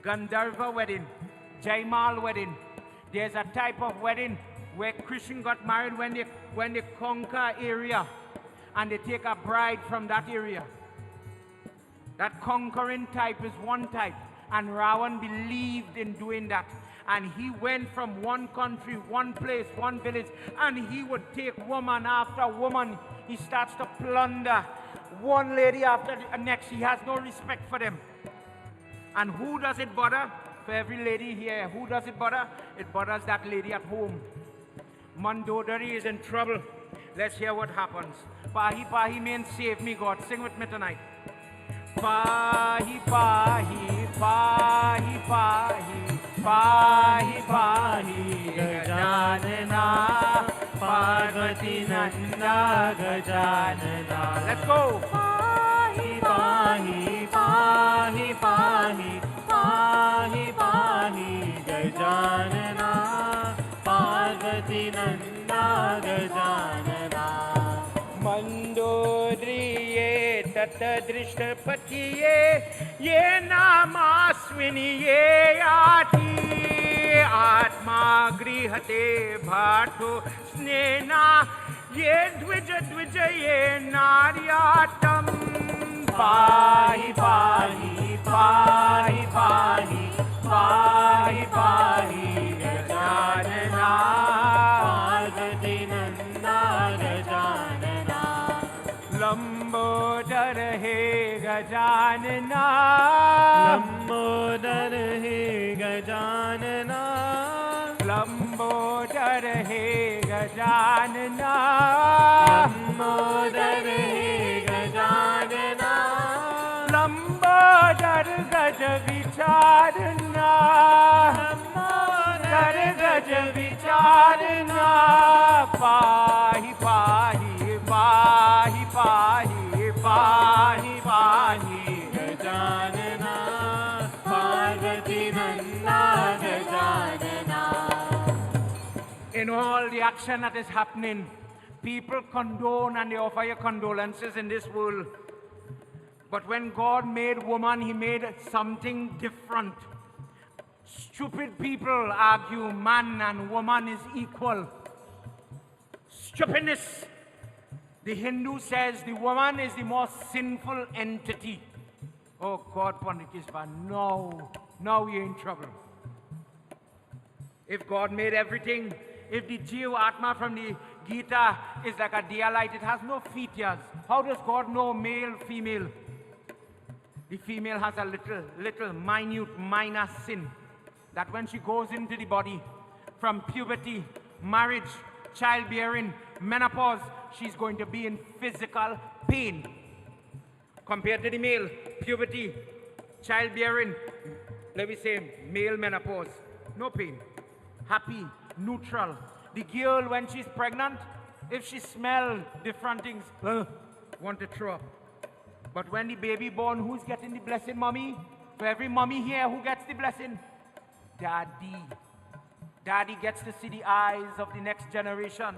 Gandharva wedding, Jaimal wedding. There's a type of wedding where Krishna got married when they conquer area and they take a bride from that area. That conquering type is one type, and Ravan believed in doing that. And he went from one country, one place, one village, and he would take woman after woman. He starts to plunder one lady after the next. He has no respect for them. And who does it bother? For every lady here, who does it bother? It bothers that lady at home. Mandodari is in trouble. Let's hear what happens. Pahi Pahi means save me, God. Sing with me tonight. Pahi Pahi Pahi Pahi Pahi Pahi Gajanana Parvati Nanda Gajanana. Let's go. Pahi Pahi Pahi Pahi पाहि पाहि गजानना पार्वती नन्दा गजानना मंदोदरिये ततदृष्टपतिये ये नामास्विनि ये याति आत्मा गृहते भाटो स्नेना ये द्विज द्विज ये नार्यातम पाहि पाहि पाहि पाहि पाहि पाहि गजानना पार्वती नन्दा गजानना लंबोदर हे गजानना लंबोदर हे गजानना लंबोदर हे गजानना लंबोदर हे गजानना लंबोदर गज विचारना लंबोदर गज विचारना पाहि पाहि पाहि पाहि पाहि पाहि Gajanana Parvati Nanda Gajanana In all the action that is happening, people condone and they offer you condolences in this world. But when God made woman, he made something different. Stupid people argue man and woman is equal. Stupidness. The Hindu says the woman is the most sinful entity. Oh God, Panditishva, now you're in trouble. If God made everything, if the Jiva Atma from the Gita is like a dialite, it has no features. How does God know male, female? The female has a little, minute, minor sin that when she goes into the body, from puberty, marriage, childbearing, menopause, she's going to be in physical pain. Compared to the male, puberty, childbearing, let me say male menopause, no pain. Happy, neutral. The girl, when she's pregnant, if she smells different things, want to throw up. But when the baby born, who's getting the blessing, mommy? For every mommy here, who gets the blessing? Daddy. Daddy gets to see the eyes of the next generation.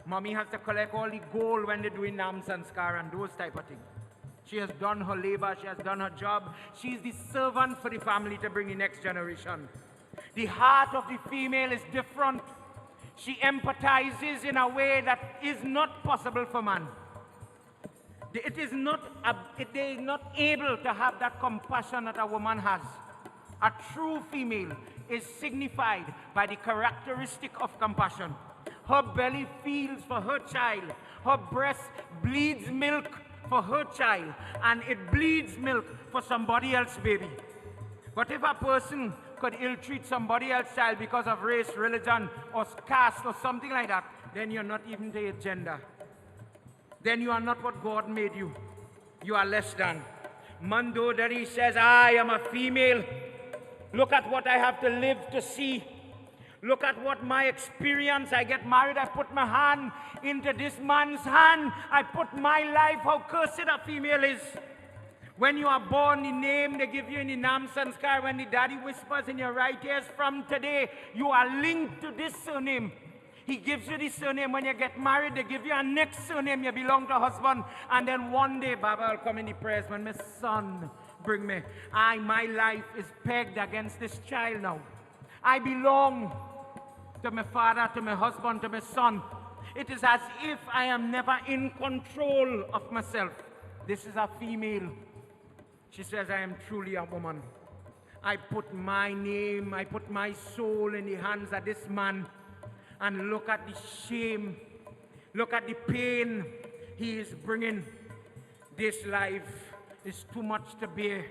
Mommy has to collect all the gold when they're doing Nam Sanskar and those type of things. She has done her labor, she has done her job. She's the servant for the family to bring the next generation. The heart of the female is different. She empathizes in a way that is not possible for man. It is not able to have that compassion that a woman has. A true female is signified by the characteristic of compassion. Her belly feels for her child. Her breast bleeds milk for her child. And it bleeds milk for somebody else's baby. But if a person could ill-treat somebody else's child because of race, religion, or caste, or something like that, then you're not even the gender. Then you are not what God made you. You are less than. Mandodari says, I am a female. Look at what I have to live to see. Look at what my experience. I get married, I put my hand into this man's hand. I put my life, how cursed a female is. When you are born, the name they give you in the Nam Sanskar, when the daddy whispers in your right ears, from today, you are linked to this surname. He gives you the surname. When you get married, they give you a next surname. You belong to husband. And then one day, Baba will come in the prayers when my son bring me. My life is pegged against this child now. I belong to my father, to my husband, to my son. It is as if I am never in control of myself. This is a female. She says, I am truly a woman. I put my name, I put my soul in the hands of this man. And look at the shame, look at the pain he is bringing. This life is too much to bear.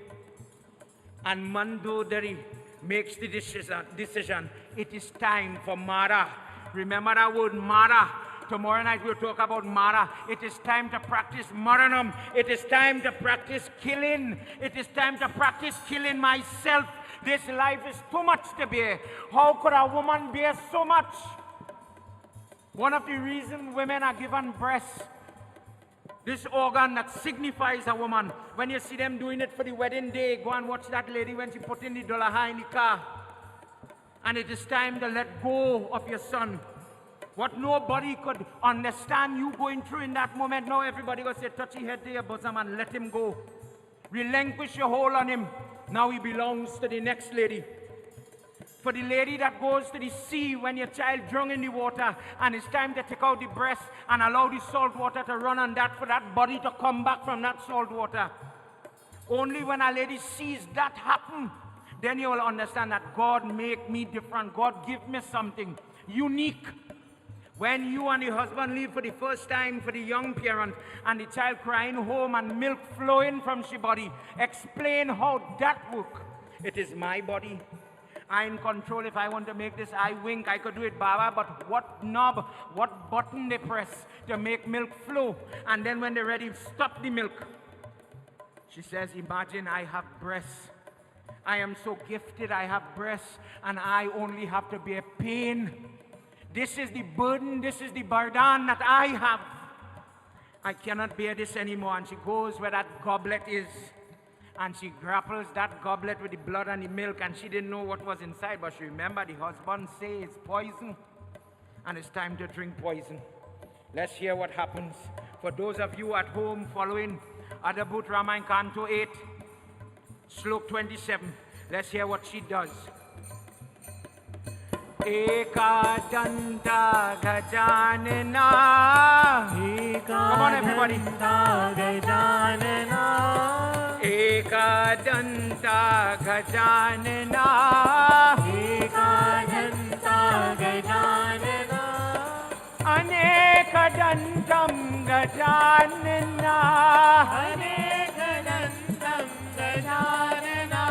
And Mandodari makes the decision. It is time for Mara. Remember that word Mara. Tomorrow night we'll talk about Mara. It is time to practice Maranam. It is time to practice killing. It is time to practice killing myself. This life is too much to bear. How could a woman bear so much? One of the reasons women are given breasts, This organ that signifies a woman. When you see them doing it for the wedding day, go and watch that lady when she put in the $1 in the car. And it is time to let go of your son. What nobody could understand you going through in that moment. Now everybody go say, touch your head to your bosom and let him go. Relinquish your hold on him. Now he belongs to the next lady. For the lady that goes to the sea when your child drowned in the water and it's time to take out the breast and allow the salt water to run on that for that body to come back from that salt water. Only when a lady sees that happen, then you will understand that God make me different. God give me something unique. When you and your husband leave for the first time for the young parent and the child crying home and milk flowing from her body, explain how that works. It is my body. I'm in control. If I want to make this eye wink, I could do it, Baba, but what knob, what button they press to make milk flow? And then when they're ready, stop the milk. She says, imagine I have breasts. I am so gifted, I have breasts, and I only have to bear pain. This is the burden, this is the burden that I have. I cannot bear this anymore. And she goes where that goblet is. And she grapples that goblet with the blood and the milk, and she didn't know what was inside, but she remembered the husband says it's poison, and it's time to drink poison. Let's hear what happens. For those of you at home following Adabut Ramayana Canto 8, Slok 27, let's hear what she does. Ekadanta Gajanana. Come on, everybody. Ekadanta Gajanana. Ekadanta Gajanana. Anekadantam Gajanana. Anekadantam Gajanana.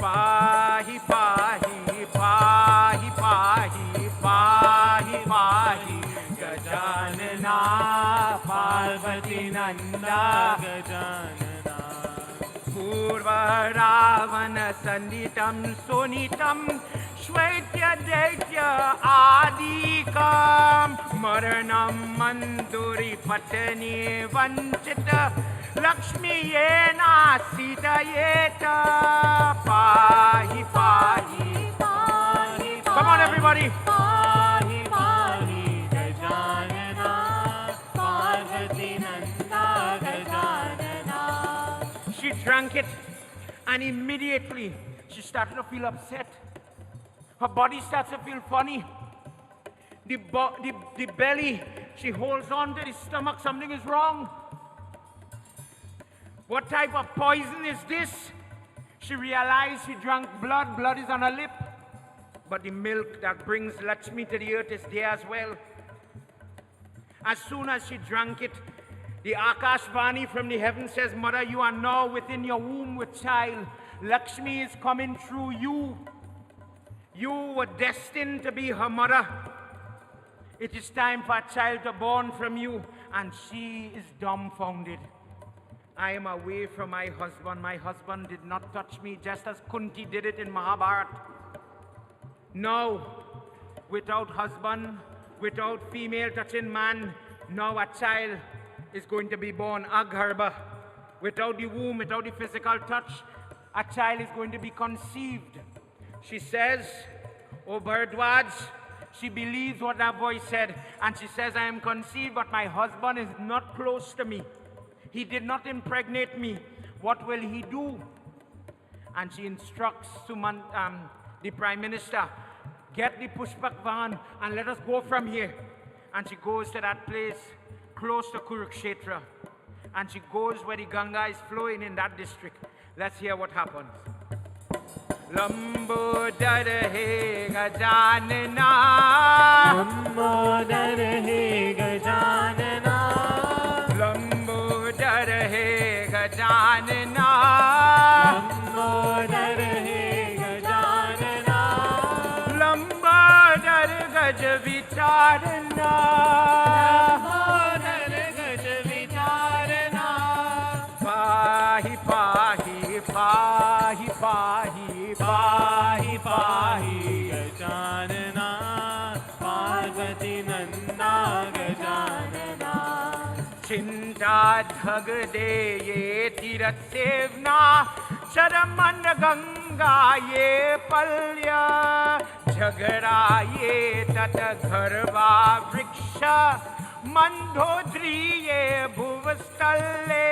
Pahi pahi pahi pahi pahi pahi Gajanana. Parvati Nanda Gajanana. Purva Ravana Sanditam Sunitam Shvaitya Daitya Adikam Maranam Manduri Patani Vanchita Lakshmi Yena Sita Yeta Pahi Pahi Pahi, Come on everybody. Pahi, Pahi Gajanana. Parvati Nanda Gajanana. She drank it, and immediately she started to feel upset. Her body starts to feel funny. The belly, she holds on to the stomach. Something is wrong. What type of poison is this? She realized she drank blood. Blood is on her lip. But the milk that brings Lakshmi to the earth is there as well. As soon as she drank it, the Akashvani from the heaven says, Mother, you are now within your womb with child. Lakshmi is coming through you. You were destined to be her mother. It is time for a child to born from you. And she is dumbfounded. I am away from my husband. My husband did not touch me, just as Kunti did it in Mahabharata. Now, without husband, without female touching man, now a child is going to be born, Agarbha. Without the womb, without the physical touch, a child is going to be conceived. She says, oh Bharadwaj, she believes what that voice said, and she says, I am conceived, but my husband is not close to me. He did not impregnate me. What will he do? And she instructs the Prime Minister, get the Pushpak van and let us go from here. And she goes to that place close to Kurukshetra. And she goes where the Ganga is flowing in that district. Let's hear what happens. Lambodar he gajanana. Lambodar he gajanana. Lambodar he gajanana. Lambodar he gajanana. Lambodar gaj vicharana. Lambodar gaj vicharana. Pahi pahi pahi pahi pahi pahi Gajanana. Parvati Nanda चिंता धग दे ये तीरथ सेवना चरमन गंगा ये पल्य झगड़ा ये तट घरवा वृक्ष मंदोदरी ये भुवस्थले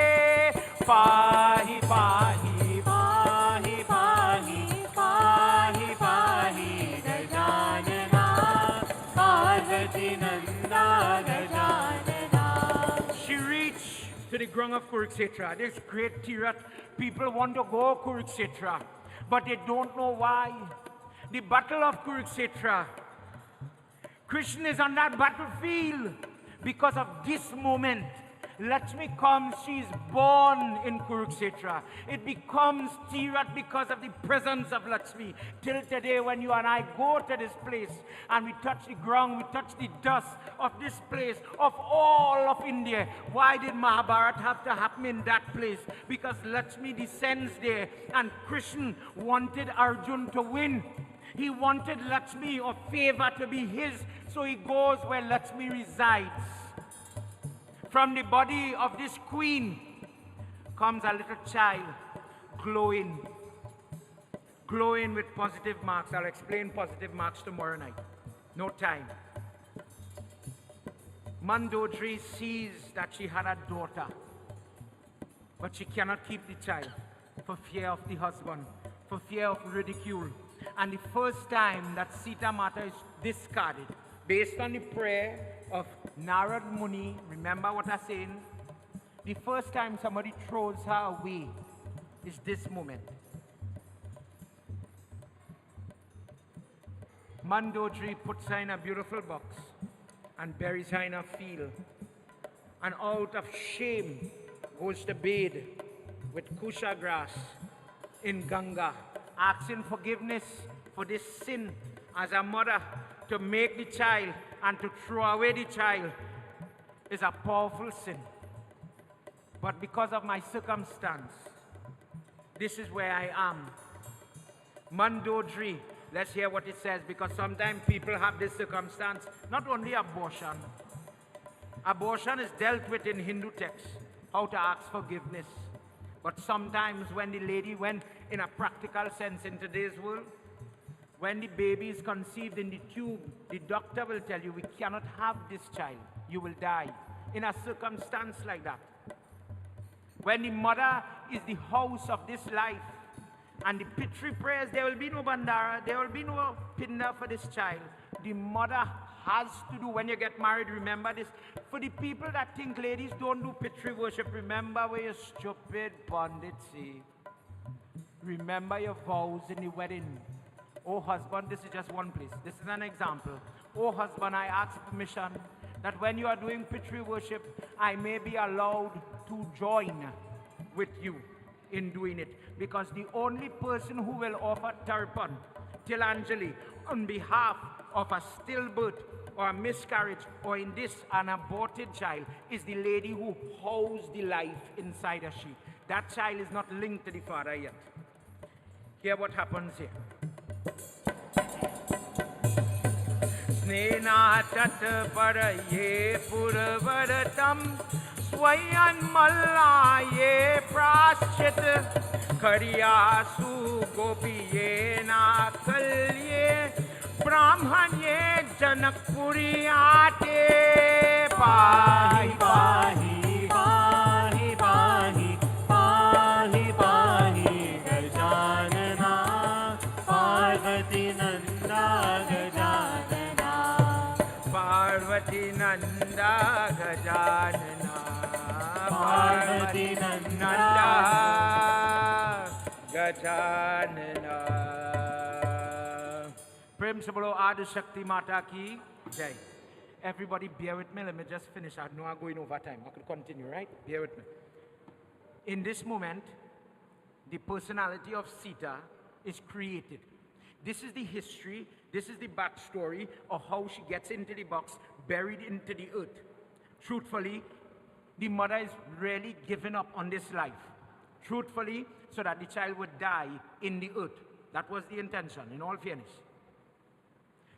पाहि पाहि पाहि पाहि पाहि पाहि Gajanana Parvati Nanda Gajanana. She reached to the ground of Kurukshetra. This great Tirath. People want to go Kurukshetra, but they don't know why. The battle of Kurukshetra. Krishna is on that battlefield because of this moment. Lakshmi comes, she is born in Kurukshetra. It becomes Tirath because of the presence of Lakshmi. Till today when you and I go to this place and we touch the ground, we touch the dust of this place, of all of India. Why did Mahabharata have to happen in that place? Because Lakshmi descends there and Krishna wanted Arjun to win. He wanted Lakshmi or favor to be his, so he goes where Lakshmi resides. From the body of this queen comes a little child, glowing with positive marks. I'll explain positive marks tomorrow night. No time. Mandodari sees that she had a daughter, but she cannot keep the child for fear of the husband, for fear of ridicule. And the first time that Sita Mata is discarded, based on the prayer of Narad Muni, remember what I'm saying? The first time somebody throws her away is this moment. Mandodari puts her in a beautiful box and buries her in a field. And out of shame goes to bathe with kusha grass in Ganga, asking forgiveness for this sin as a mother. To make the child and to throw away the child is a powerful sin. But because of my circumstance, this is where I am. Mandodari, let's hear what it says, because sometimes people have this circumstance, not only abortion. Abortion is dealt with in Hindu texts, how to ask forgiveness. But sometimes when the lady went in a practical sense in today's world, when the baby is conceived in the tube, the doctor will tell you, we cannot have this child. You will die. In a circumstance like that. When the mother is the house of this life, and the Pitri prayers, there will be no bandara, there will be no pinda for this child. The mother has to do, when you get married, remember this. For the people that think ladies don't do Pitri worship, remember where your stupid bandit see. Remember your vows in the wedding. Oh husband, this is just one place. This is an example. Oh husband, I ask permission that when you are doing Pitri worship, I may be allowed to join with you in doing it. Because the only person who will offer tarpan, Tilanjali, on behalf of a stillbirth or a miscarriage, or in this, an aborted child, is the lady who holds the life inside her she. That child is not linked to the father yet. Hear what happens here. स्नेना तट पर ये पुरवरतम स्वयं मल्ला ये प्राश्चित खरियासु गोपिये नाकल्ये ब्राह्मण ये जनकपुरी आते पाहि पाहि पाहि पाहि पाहि पाहि गजानना पार्वती नंदा गजानना पार्वती नंदा गजानना पार्वती नंदा गजानना प्रेम से बोलो आदि शक्ति माता की जय. Everybody bear with me, let me just finish. I know I'm going over time. I could continue, right? Bear with me. In this moment, the personality of Sita is created. This is the history, this is the backstory of how she gets into the box, buried into the earth. Truthfully, the mother is really giving up on this life. Truthfully, so that the child would die in the earth. That was the intention, in all fairness.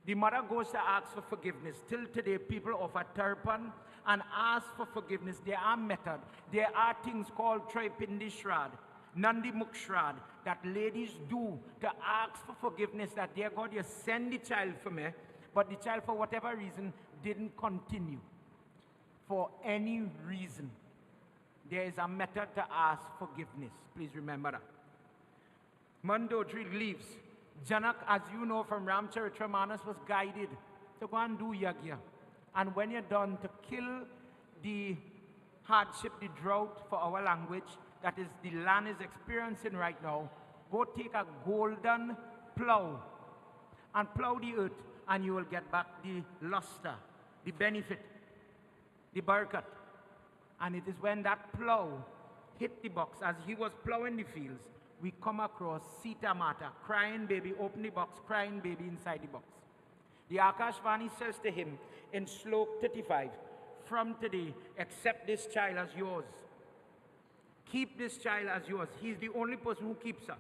The mother goes to ask for forgiveness. Till today, people offer tarpan and ask for forgiveness. There are methods. There are things called Tripindi Shrad, Nandi Mukh Shrad, that ladies do to ask for forgiveness, that, dear God, you send the child for me, but the child, for whatever reason, didn't continue. For any reason, there is a method to ask forgiveness. Please remember that. Mandodri leaves. Janak, as you know from Ramcharitmanas, was guided to go and do yagya. And when you're done, to kill the hardship, the drought for our language, that is the land is experiencing right now, go take a golden plow and plow the earth, and you will get back the luster, the benefit, the barakat. And it is when that plow hit the box, as he was plowing the fields, we come across Sita Mata, crying baby, open the box, crying baby inside the box. The Akashvani says to him in Slok 35, from today, accept this child as yours. Keep this child as yours. He's the only person who keeps her.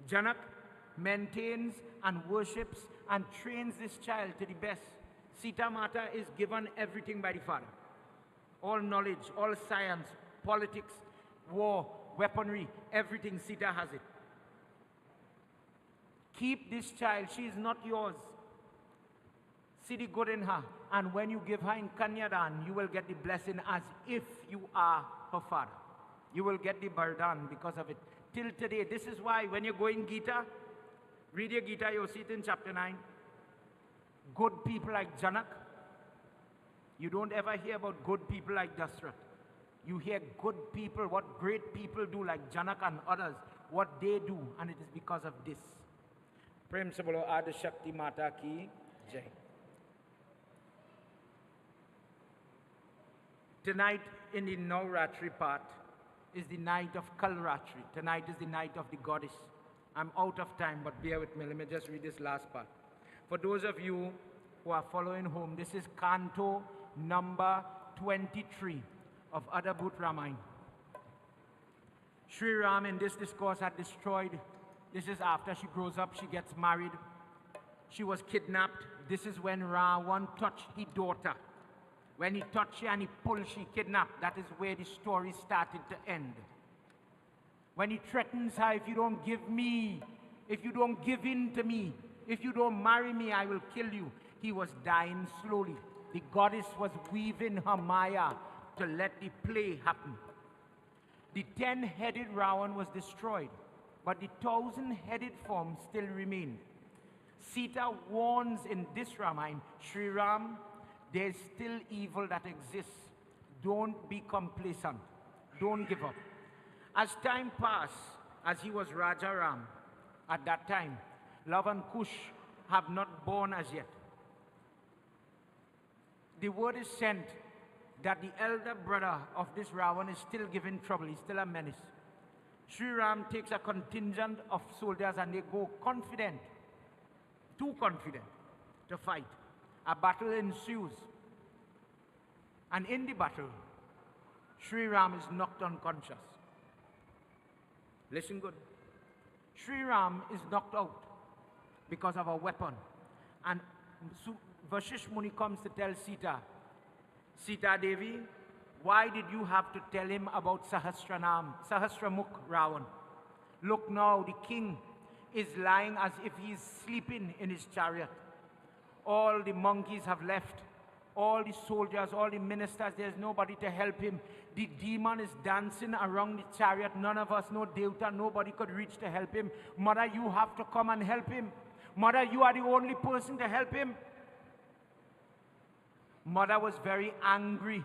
Janak maintains and worships and trains this child to the best. Sita Mata is given everything by the father. All knowledge, all science, politics, war, weaponry, everything, Sita has it. Keep this child, she is not yours. See the good in her, and when you give her in Kanyadan, you will get the blessing as if you are her father. You will get the bardan because of it. Till today, this is why when you go in Gita, read your Gita, you'll see it in chapter 9. Good people like Janak, you don't ever hear about good people like Dasrath. You hear good people, what great people do like Janak and others, what they do, and it is because of this. Prem se bolo Adi Shakti Mata ki Jai. Tonight in the Navratri part is the night of Kalratri. Tonight is the night of the goddess. I'm out of time, but bear with me. Let me just read this last part. For those of you who are following home, this is canto number 23 of Adabhut Ramayana. Sri Ram in this discourse had destroyed. This is after she grows up, she gets married. She was kidnapped. This is when Ravan touched his daughter. When he touched her and he pulled, she kidnapped. That is where the story started to end. When he threatens her, if you don't give me, if you don't give in to me, if you don't marry me, I will kill you. He was dying slowly. The goddess was weaving her maya to let the play happen. The 10-headed Ravan was destroyed, but the 1,000-headed form still remained. Sita warns in this Ramayana, Sri Ram, there's still evil that exists. Don't be complacent. Don't give up. As time passed, as he was Raja Ram, at that time, Love and Kush have not born as yet. The word is sent that the elder brother of this Ravan is still giving trouble. He's still a menace. Sri Ram takes a contingent of soldiers and they go confident, too confident, to fight. A battle ensues. And in the battle, Sri Ram is knocked unconscious. Listen good. Sri Ram is knocked out because of a weapon. And Vashish Muni comes to tell Sita, Sita Devi, why did you have to tell him about Sahasramukh Ravan? Look now, the king is lying as if he is sleeping in his chariot. All the monkeys have left. All the soldiers, all the ministers, there's nobody to help him. The demon is dancing around the chariot. None of us, no Devta, nobody could reach to help him. Mother, you have to come and help him. Mother, you are the only person to help him. Mother was very angry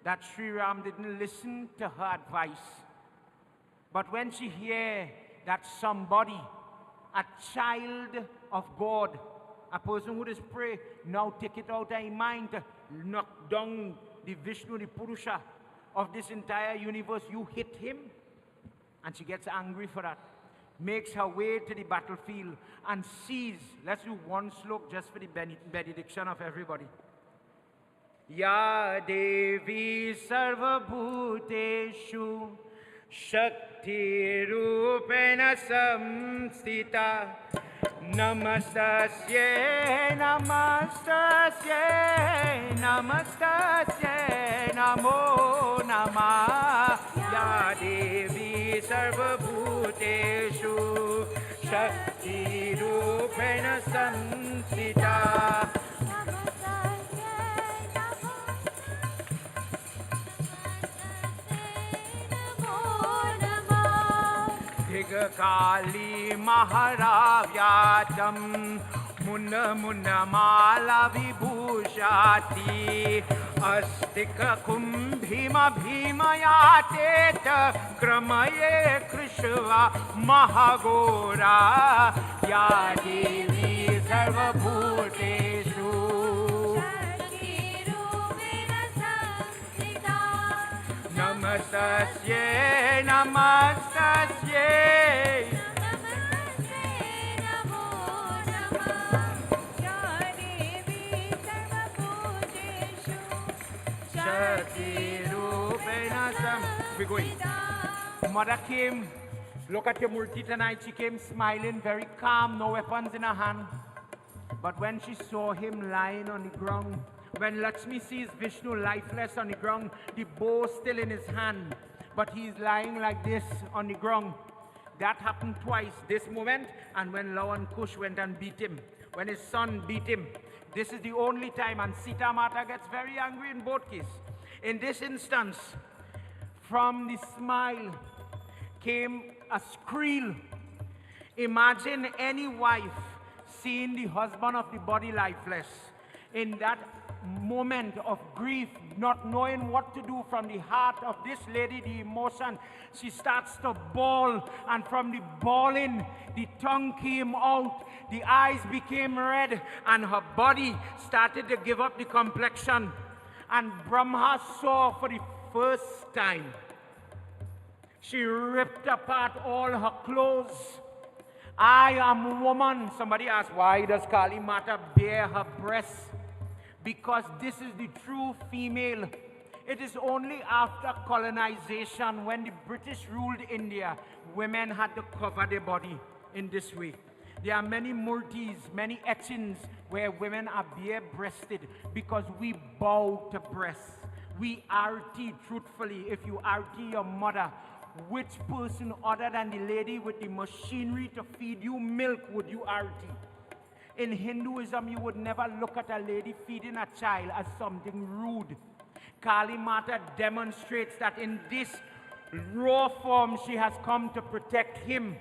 that Sri Ram didn't listen to her advice. But when she heard that somebody, a child of God, a person who does pray, now take it out of her mind to knock down the Vishnu, the Purusha of this entire universe. You hit him. And she gets angry for that. Makes her way to the battlefield and sees. Let's do one slok just for the benediction of everybody. Ya Devi Sarva Bhuteshu Shakti Rupena Samstita Namastasye, namastasye, namastasye, namo namah. Ya Devi Sarvabhuteshu Shakti Rupena Samsita. Kali Maharavyatam Munna Munna Mala Vibhushati Astika Kumbhima Bhimayateta Kramaye Krishva Mahagora Ya Devi Sarvabhuteshu Namastasye, namastasye. We're going. Mother came, look at your Murti tonight, she came smiling, very calm, no weapons in her hand. But when she saw him lying on the ground, when Lakshmi sees Vishnu lifeless on the ground, the bow still in his hand, but he's lying like this on the ground. That happened twice, this moment, and when Lawan Kush went and beat him, when his son beat him. This is the only time, and Sita Mata gets very angry in both cases. In this instance, from the smile came a squeal. Imagine any wife seeing the husband of the body lifeless. In that moment of grief, not knowing what to do, from the heart of this lady, the emotion, she starts to bawl, and from the bawling, the tongue came out, the eyes became red, and her body started to give up the complexion. And Brahma saw for the first time. She ripped apart all her clothes. I am woman. Somebody asked, why does Kali Mata bare her breasts? Because this is the true female. It is only after colonization, when the British ruled India, women had to cover their body in this way. There are many murtis, many etchings where women are bare-breasted because we bow to breasts. We arti, truthfully, if you arti your mother, which person other than the lady with the machinery to feed you milk would you arti? In Hinduism, you would never look at a lady feeding a child as something rude. Kali Mata demonstrates that in this raw form, she has come to protect him.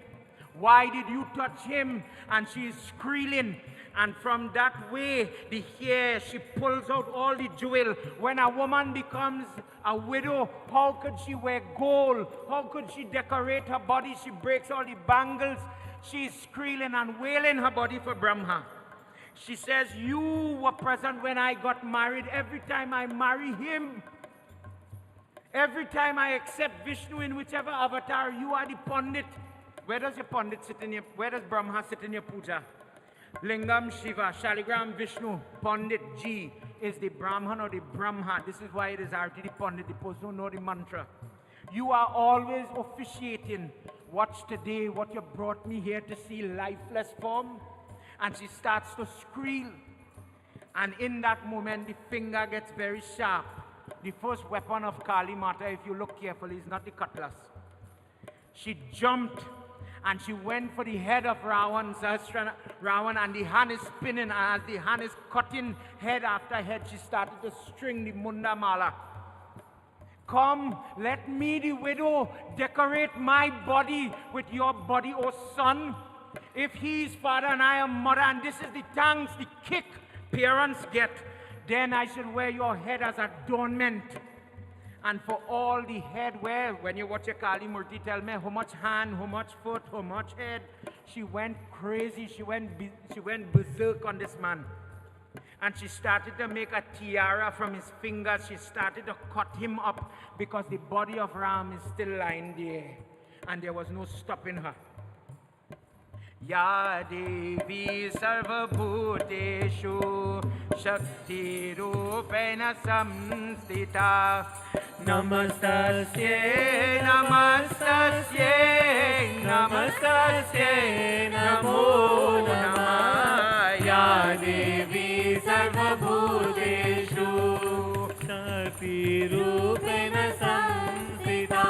Why did you touch him? And she is squealing. And from that way, the hair, she pulls out all the jewel. When a woman becomes a widow, how could she wear gold? How could she decorate her body? She breaks all the bangles. She's squealing and wailing her body for Brahma. She says, you were present when I got married. Every time I marry him, every time I accept Vishnu in whichever avatar, you are the Pandit. Where does your Pandit sit in your, where does Brahma sit in your puja? Lingam Shiva, Shaligram Vishnu, Pandit G is the Brahman or the Brahma. This is why it is Arti the Pandit, the person who know the mantra. You are always officiating. Watch today what you brought me here to see, lifeless form. And she starts to squeal. And in that moment, the finger gets very sharp. The first weapon of Kali Mata, if you look carefully, is not the cutlass. She jumped and she went for the head of Ravan, and the hand is spinning. And as the hand is cutting head after head, she started to string the Munda Mala. Come, let me, the widow, decorate my body with your body, O son. If he is father and I am mother, and this is the thanks, the kick parents get, then I should wear your head as adornment. And for all the head wear, when you watch a Kali Murti, tell me how much hand, how much foot, how much head. She went crazy, she went berserk on this man. And she started to make a tiara from his fingers. She started to cut him up because the body of Ram is still lying there. And there was no stopping her. Ya Devi Sarvabhuteshu Shakti Rupena Samstita. Namastasye, Namastasye, Namastasye, Namo Namah. Ya Devi Sarvabhuteshu Shakti Rupena Samstita.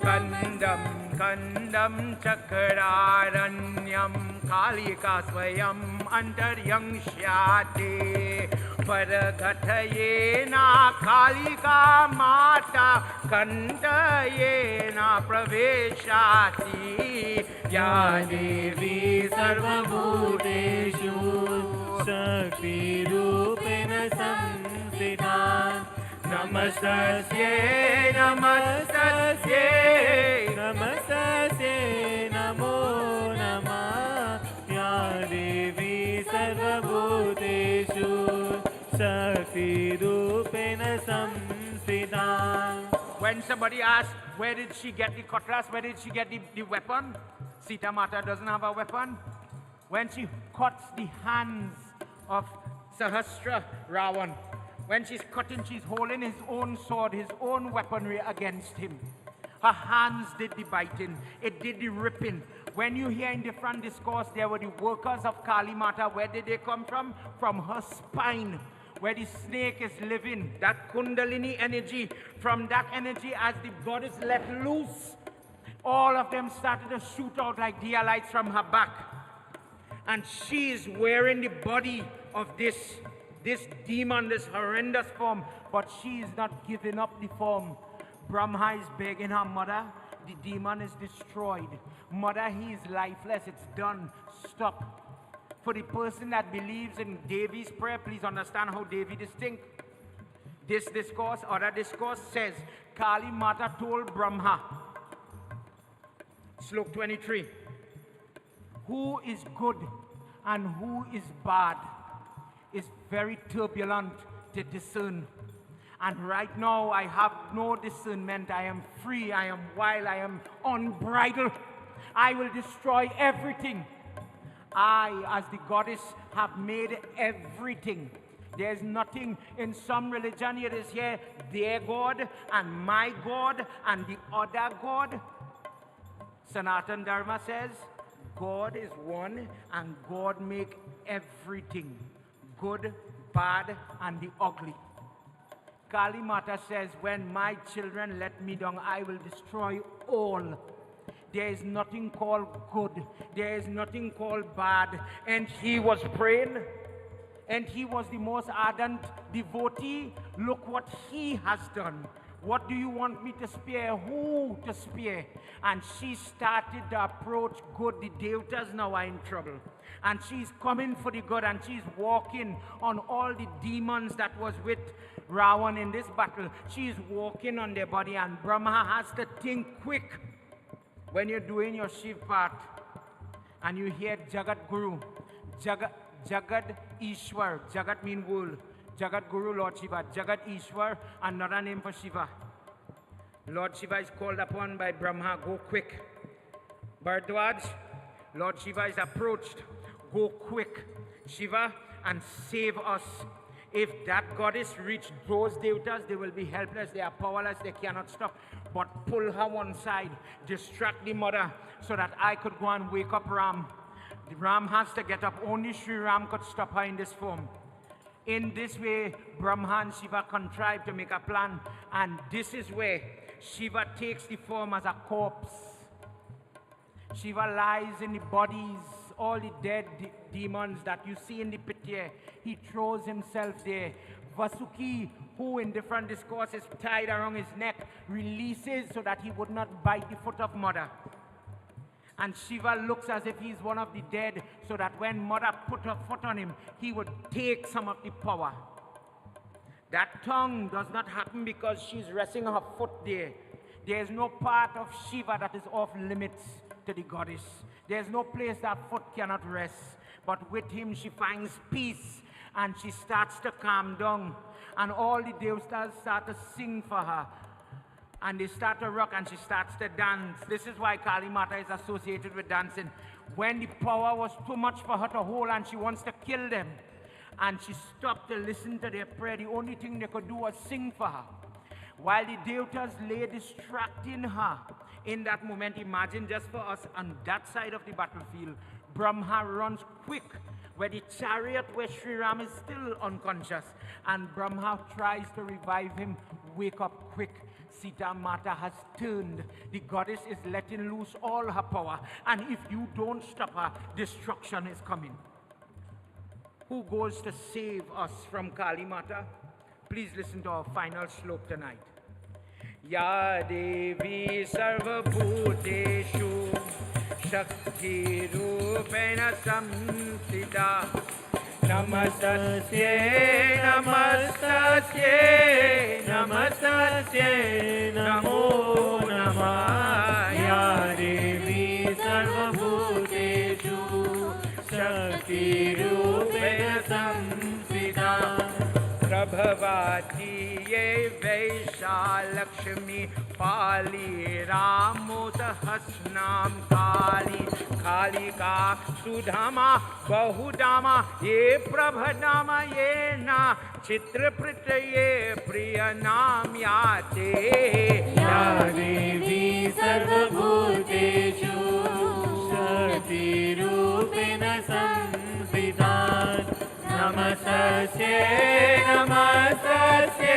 Kandam Kandam Chakraranyam Kalika Swayam Antaryang Shyate Paragatayena Kalika Mata Kantayena Praveshati. Ya Devi Sarvabhuteshu Shakti Rupena Samstita. Namastasye, Namastasye, Namastasye, Namo Namah. Ya Devi Sarvabhuteshu Shakti Rupena Samstita. When somebody asks, where did she get the cutlass? Where did she get the weapon? Sita Mata doesn't have a weapon. When she cuts the hands of Sahasra Ravan, when she's cutting, she's holding his own sword, his own weaponry against him. Her hands did the biting, it did the ripping. When you hear in different discourse, there were the workers of Kali Mata. Where did they come from? From her spine, where the snake is living. That Kundalini energy, from that energy, as the goddess let loose, all of them started to shoot out like deer lights from her back. And she is wearing the body of this demon, this horrendous form, but she is not giving up the form. Brahma is begging her, mother, the demon is destroyed. Mother, he is lifeless, it's done, stop. For the person that believes in Devi's prayer, please understand how Devi is distinct. This discourse, other discourse says, Kali Mata told Brahma, Slok 23, who is good and who is bad is very turbulent to discern. And right now I have no discernment. I am free, I am wild, I am unbridled. I will destroy everything. I, as the goddess, have made everything. There's nothing in some religion. It is here their God and my God and the other God. Sanatan Dharma says God is one and God make everything. Good, bad, and the ugly. Kali Mata says, when my children let me down, I will destroy all. There is nothing called good. There is nothing called bad. And he was praying, and he was the most ardent devotee. Look what he has done. What do you want me to spare? Who to spare? And she started to approach good. The devatas now are in trouble. And she's coming for the good, and she's walking on all the demons that was with Ravan in this battle. She's walking on their body, and Brahma has to think quick. When you're doing your Shiv part, and you hear Jagat Guru, Jagat Ishwar, Jagat mean world, Jagat Guru, Lord Shiva, Jagat Ishwar, another name for Shiva. Lord Shiva is called upon by Brahma, go quick. Bharadwaj, Lord Shiva is approached, go quick, Shiva, and save us. If that goddess reached those devatas, they will be helpless, they are powerless, they cannot stop. But pull her one side, distract the mother, so that I could go and wake up Ram. The Ram has to get up, only Sri Ram could stop her in this form. In this way, Brahma and Shiva contrived to make a plan, and this is where Shiva takes the form as a corpse. Shiva lies in the bodies, all the dead demons that you see in the pit here. He throws himself there. Vasuki, who in different discourses tied around his neck, releases so that he would not bite the foot of mother. And Shiva looks as if he's one of the dead, so that when mother put her foot on him, he would take some of the power. That tongue does not happen because she's resting her foot there. There is no part of Shiva that is off limits to the goddess. There is no place that foot cannot rest. But with him she finds peace, and she starts to calm down. And all the devatas start to sing for her. And they start to rock, and she starts to dance. This is why Kali Mata is associated with dancing. When the power was too much for her to hold and she wants to kill them, and she stopped to listen to their prayer. The only thing they could do was sing for her. While the devatas lay distracting her in that moment, imagine just for us on that side of the battlefield, Brahma runs quick where the chariot where Sri Ram is still unconscious, and Brahma tries to revive him. Wake up quick. Sita Mata has turned. The goddess is letting loose all her power, and if you don't stop her, destruction is coming. Who goes to save us from Kali Mata? Please listen to our final slope tonight. Ya Devi Sarva Bhuteshu Shakti Rupena Samsita Namastasye Namastasye Namastasye Namo Namah Ya Devi Sarva Bhuteshu Shakti Rupena Samsita Prabhavati ye Vaisha Lakshmi Pali Ramo Sahasnam Kali Kalika Sudhama Bahudama ye Prabhadama ye na Chitraprita ye Priyanam yate Ya Devi Sarvabhuteshu Shakti Rupena Samsita Namastasye, Namastasye,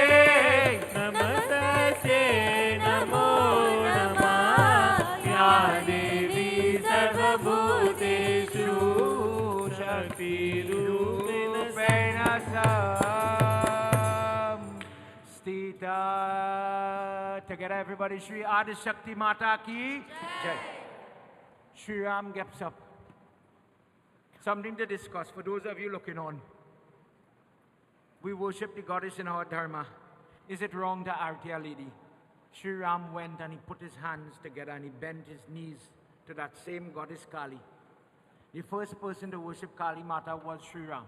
Namastasye, Namo Namah Ya Devi Sarvabhuteshu Shakti Rupena Samstita. Together everybody, Shri Adi Shakti Mata Ki Jai. Shri Ram gets up. Something to discuss for those of you looking on. We worship the goddess in our dharma. Is it wrong to arti a lady? Sri Ram went and he put his hands together and he bent his knees to that same goddess Kali. The first person to worship Kali Mata was Sri Ram.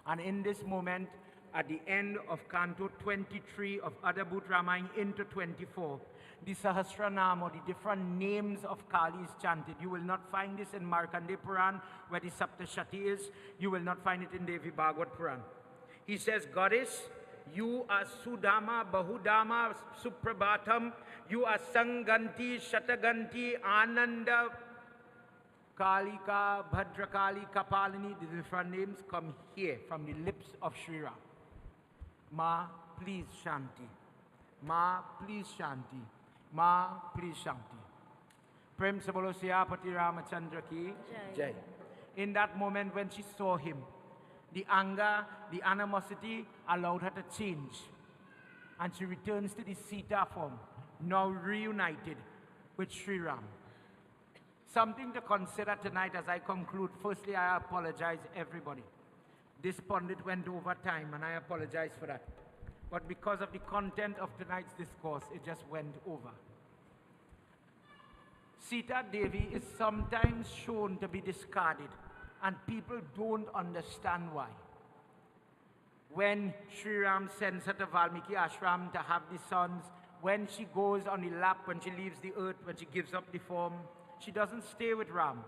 And in this moment, at the end of Canto 23 of Adabhut Ramayana into 24, the Sahasranam or the different names of Kali is chanted. You will not find this in Markandeya Puran where the Saptashati is. You will not find it in Devi Bhagavad Puran. He says, Goddess, you are Sudama, Bahudama, Suprabhatam. You are Sanganti, Shataganti, Ananda, Kalika, Bhadrakali, Kapalini. The different names come here from the lips of Sri Ram. Ma, please Shanti. Ma, please Shanti. Ma, please Shanti. Prem Sabolo Siyapati Ramachandra ki Jai. In that moment when she saw him, the anger, the animosity allowed her to change. And she returns to the Sita form, now reunited with Sri Ram. Something to consider tonight as I conclude. Firstly, I apologize everybody. This pundit went over time and I apologize for that. But because of the content of tonight's discourse, it just went over. Sita Devi is sometimes shown to be discarded, and people don't understand why. When Sri Ram sends her to Valmiki Ashram to have the sons, when she goes on the lap, when she leaves the earth, when she gives up the form, she doesn't stay with Ram.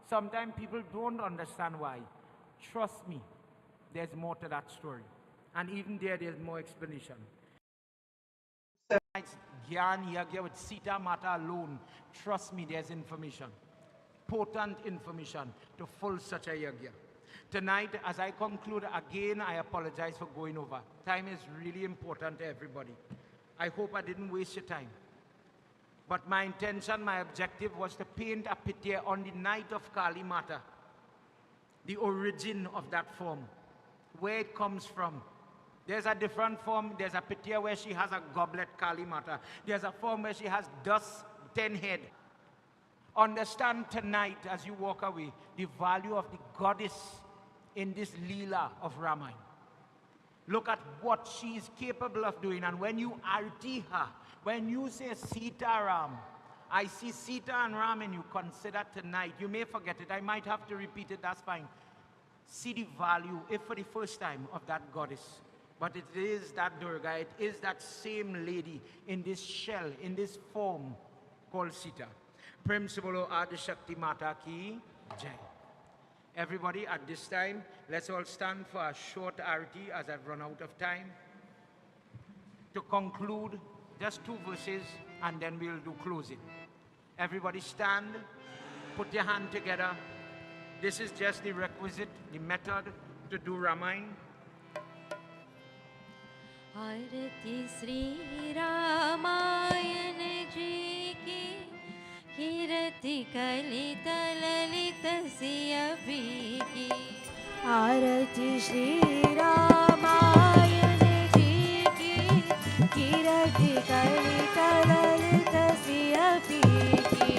Sometimes people don't understand why. Trust me, there's more to that story. And even there's more explanation. Tonight's Gyan Yagya with Sita Mata alone, trust me, there's information. Potent information to full such a Yagya. Tonight, as I conclude again, I apologize for going over. Time is really important to everybody. I hope I didn't waste your time. But my intention, my objective was to paint a picture on the night of Kali Mata, the origin of that form, where it comes from. There's a different form. There's a picture where she has a goblet, Kali Mata. There's a form where she has dust, 10 head. Understand tonight as you walk away the value of the goddess in this Leela of Ramayana. Look at what she is capable of doing. And when you arti her, when you say Sita Ram, I see Sita and Ram and you consider tonight. You may forget it. I might have to repeat it. That's fine. See the value, if for the first time, of that goddess. But it is that Durga, it is that same lady in this shell, in this form called Sita. Prem Sabolo Adi Shakti Mata Ki Jai. Everybody, at this time, let's all stand for a short arati as I've run out of time. To conclude, just 2 verses and then we'll do closing. Everybody stand, put your hand together. This is just the requisite, the method to do Ramayana. आरती श्री रामायण जी की कीर्ति कलित ललित सियपी की आरती श्री रामायण जी की कीर्ति कलित ललित सियपी की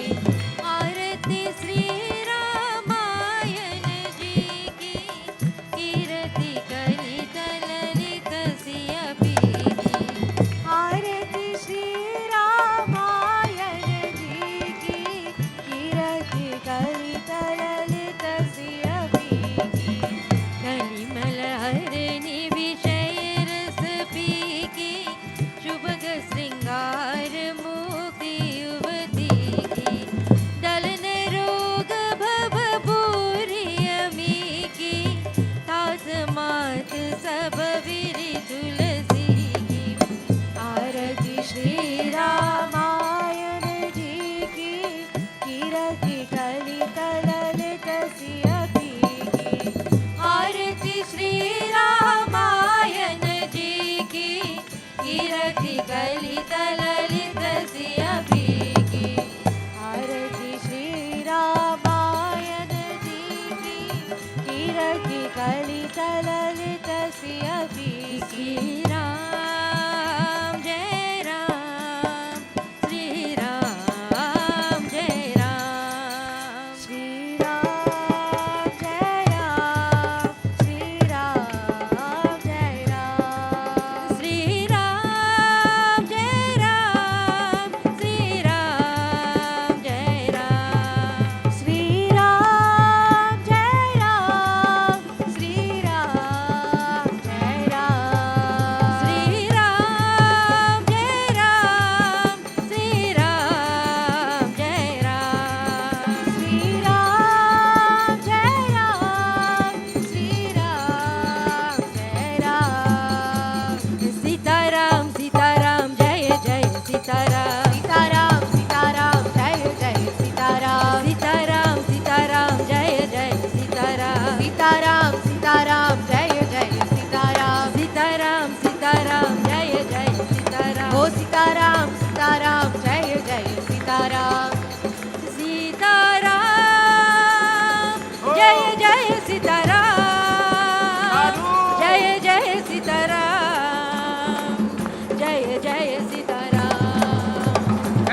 आरती श्री रामायण जी की कीर्ति कलित ललित सियपी आरती श्री रामायण जी की कीर्ति कलित ललित सियपी की कलिमल हरनि विषय रस पी की शुभग श्रृंगार मुक्ति युवती की दलन रोग भव भूरि अमी की तास मात सब विरि तुलसी की आरती श्री रामायण जी की कीर्ति कलित ललित सियपी की आरती श्री रामायण जी की कीर्ति कलित ललित सियपी की आरती श्री रामायण जी की कीर्ति कलित ललित सियपी की राम जय राम श्री राम जय राम श्री राम जय राम श्री राम जय राम श्री राम जय राम श्री राम जय राम श्री राम जय राम श्री राम जय राम श्री राम जय राम श्री राम जय राम श्री राम जय राम श्री राम जय राम सीताराम सीताराम जय जय सीताराम सीताराम सीताराम जय जय सीताराम सीताराम सीताराम जय जय सीताराम सीताराम सीताराम जय जय सीताराम सीताराम सीताराम जय जय सीताराम ओ सीताराम सीताराम जय जय सीताराम सीताराम जय जय सीताराम जय जय सीताराम जय जय सीताराम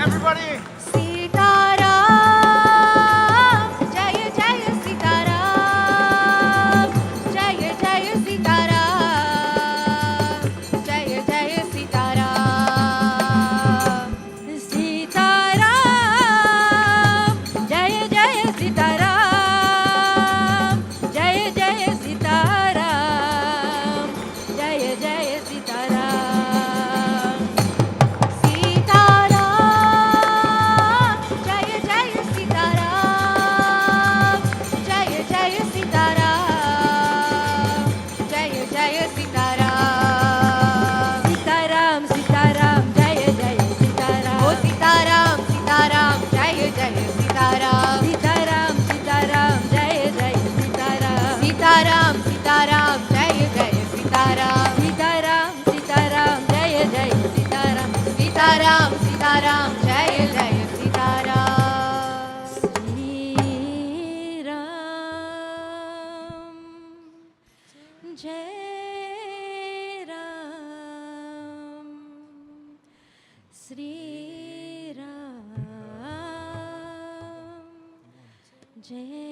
Everybody, सीताराम जय जय सीताराम जय जय सीताराम जय जय सीताराम सीताराम जय जय सीताराम जय जय सीताराम जय जय सीताराम सीताराम जय जय सीताराम जय जय सीताराम जय जय सीताराम सीताराम सीताराम जय जय सीताराम ओ सीताराम सीताराम जय जय सीताराम सीताराम सीताराम जय जय सीताराम सीताराम सीताराम जय जय सीताराम सीताराम सीताराम जय जय सीताराम सीताराम सीताराम जय जय सीताराम श्री राम जय राम श्री राम जय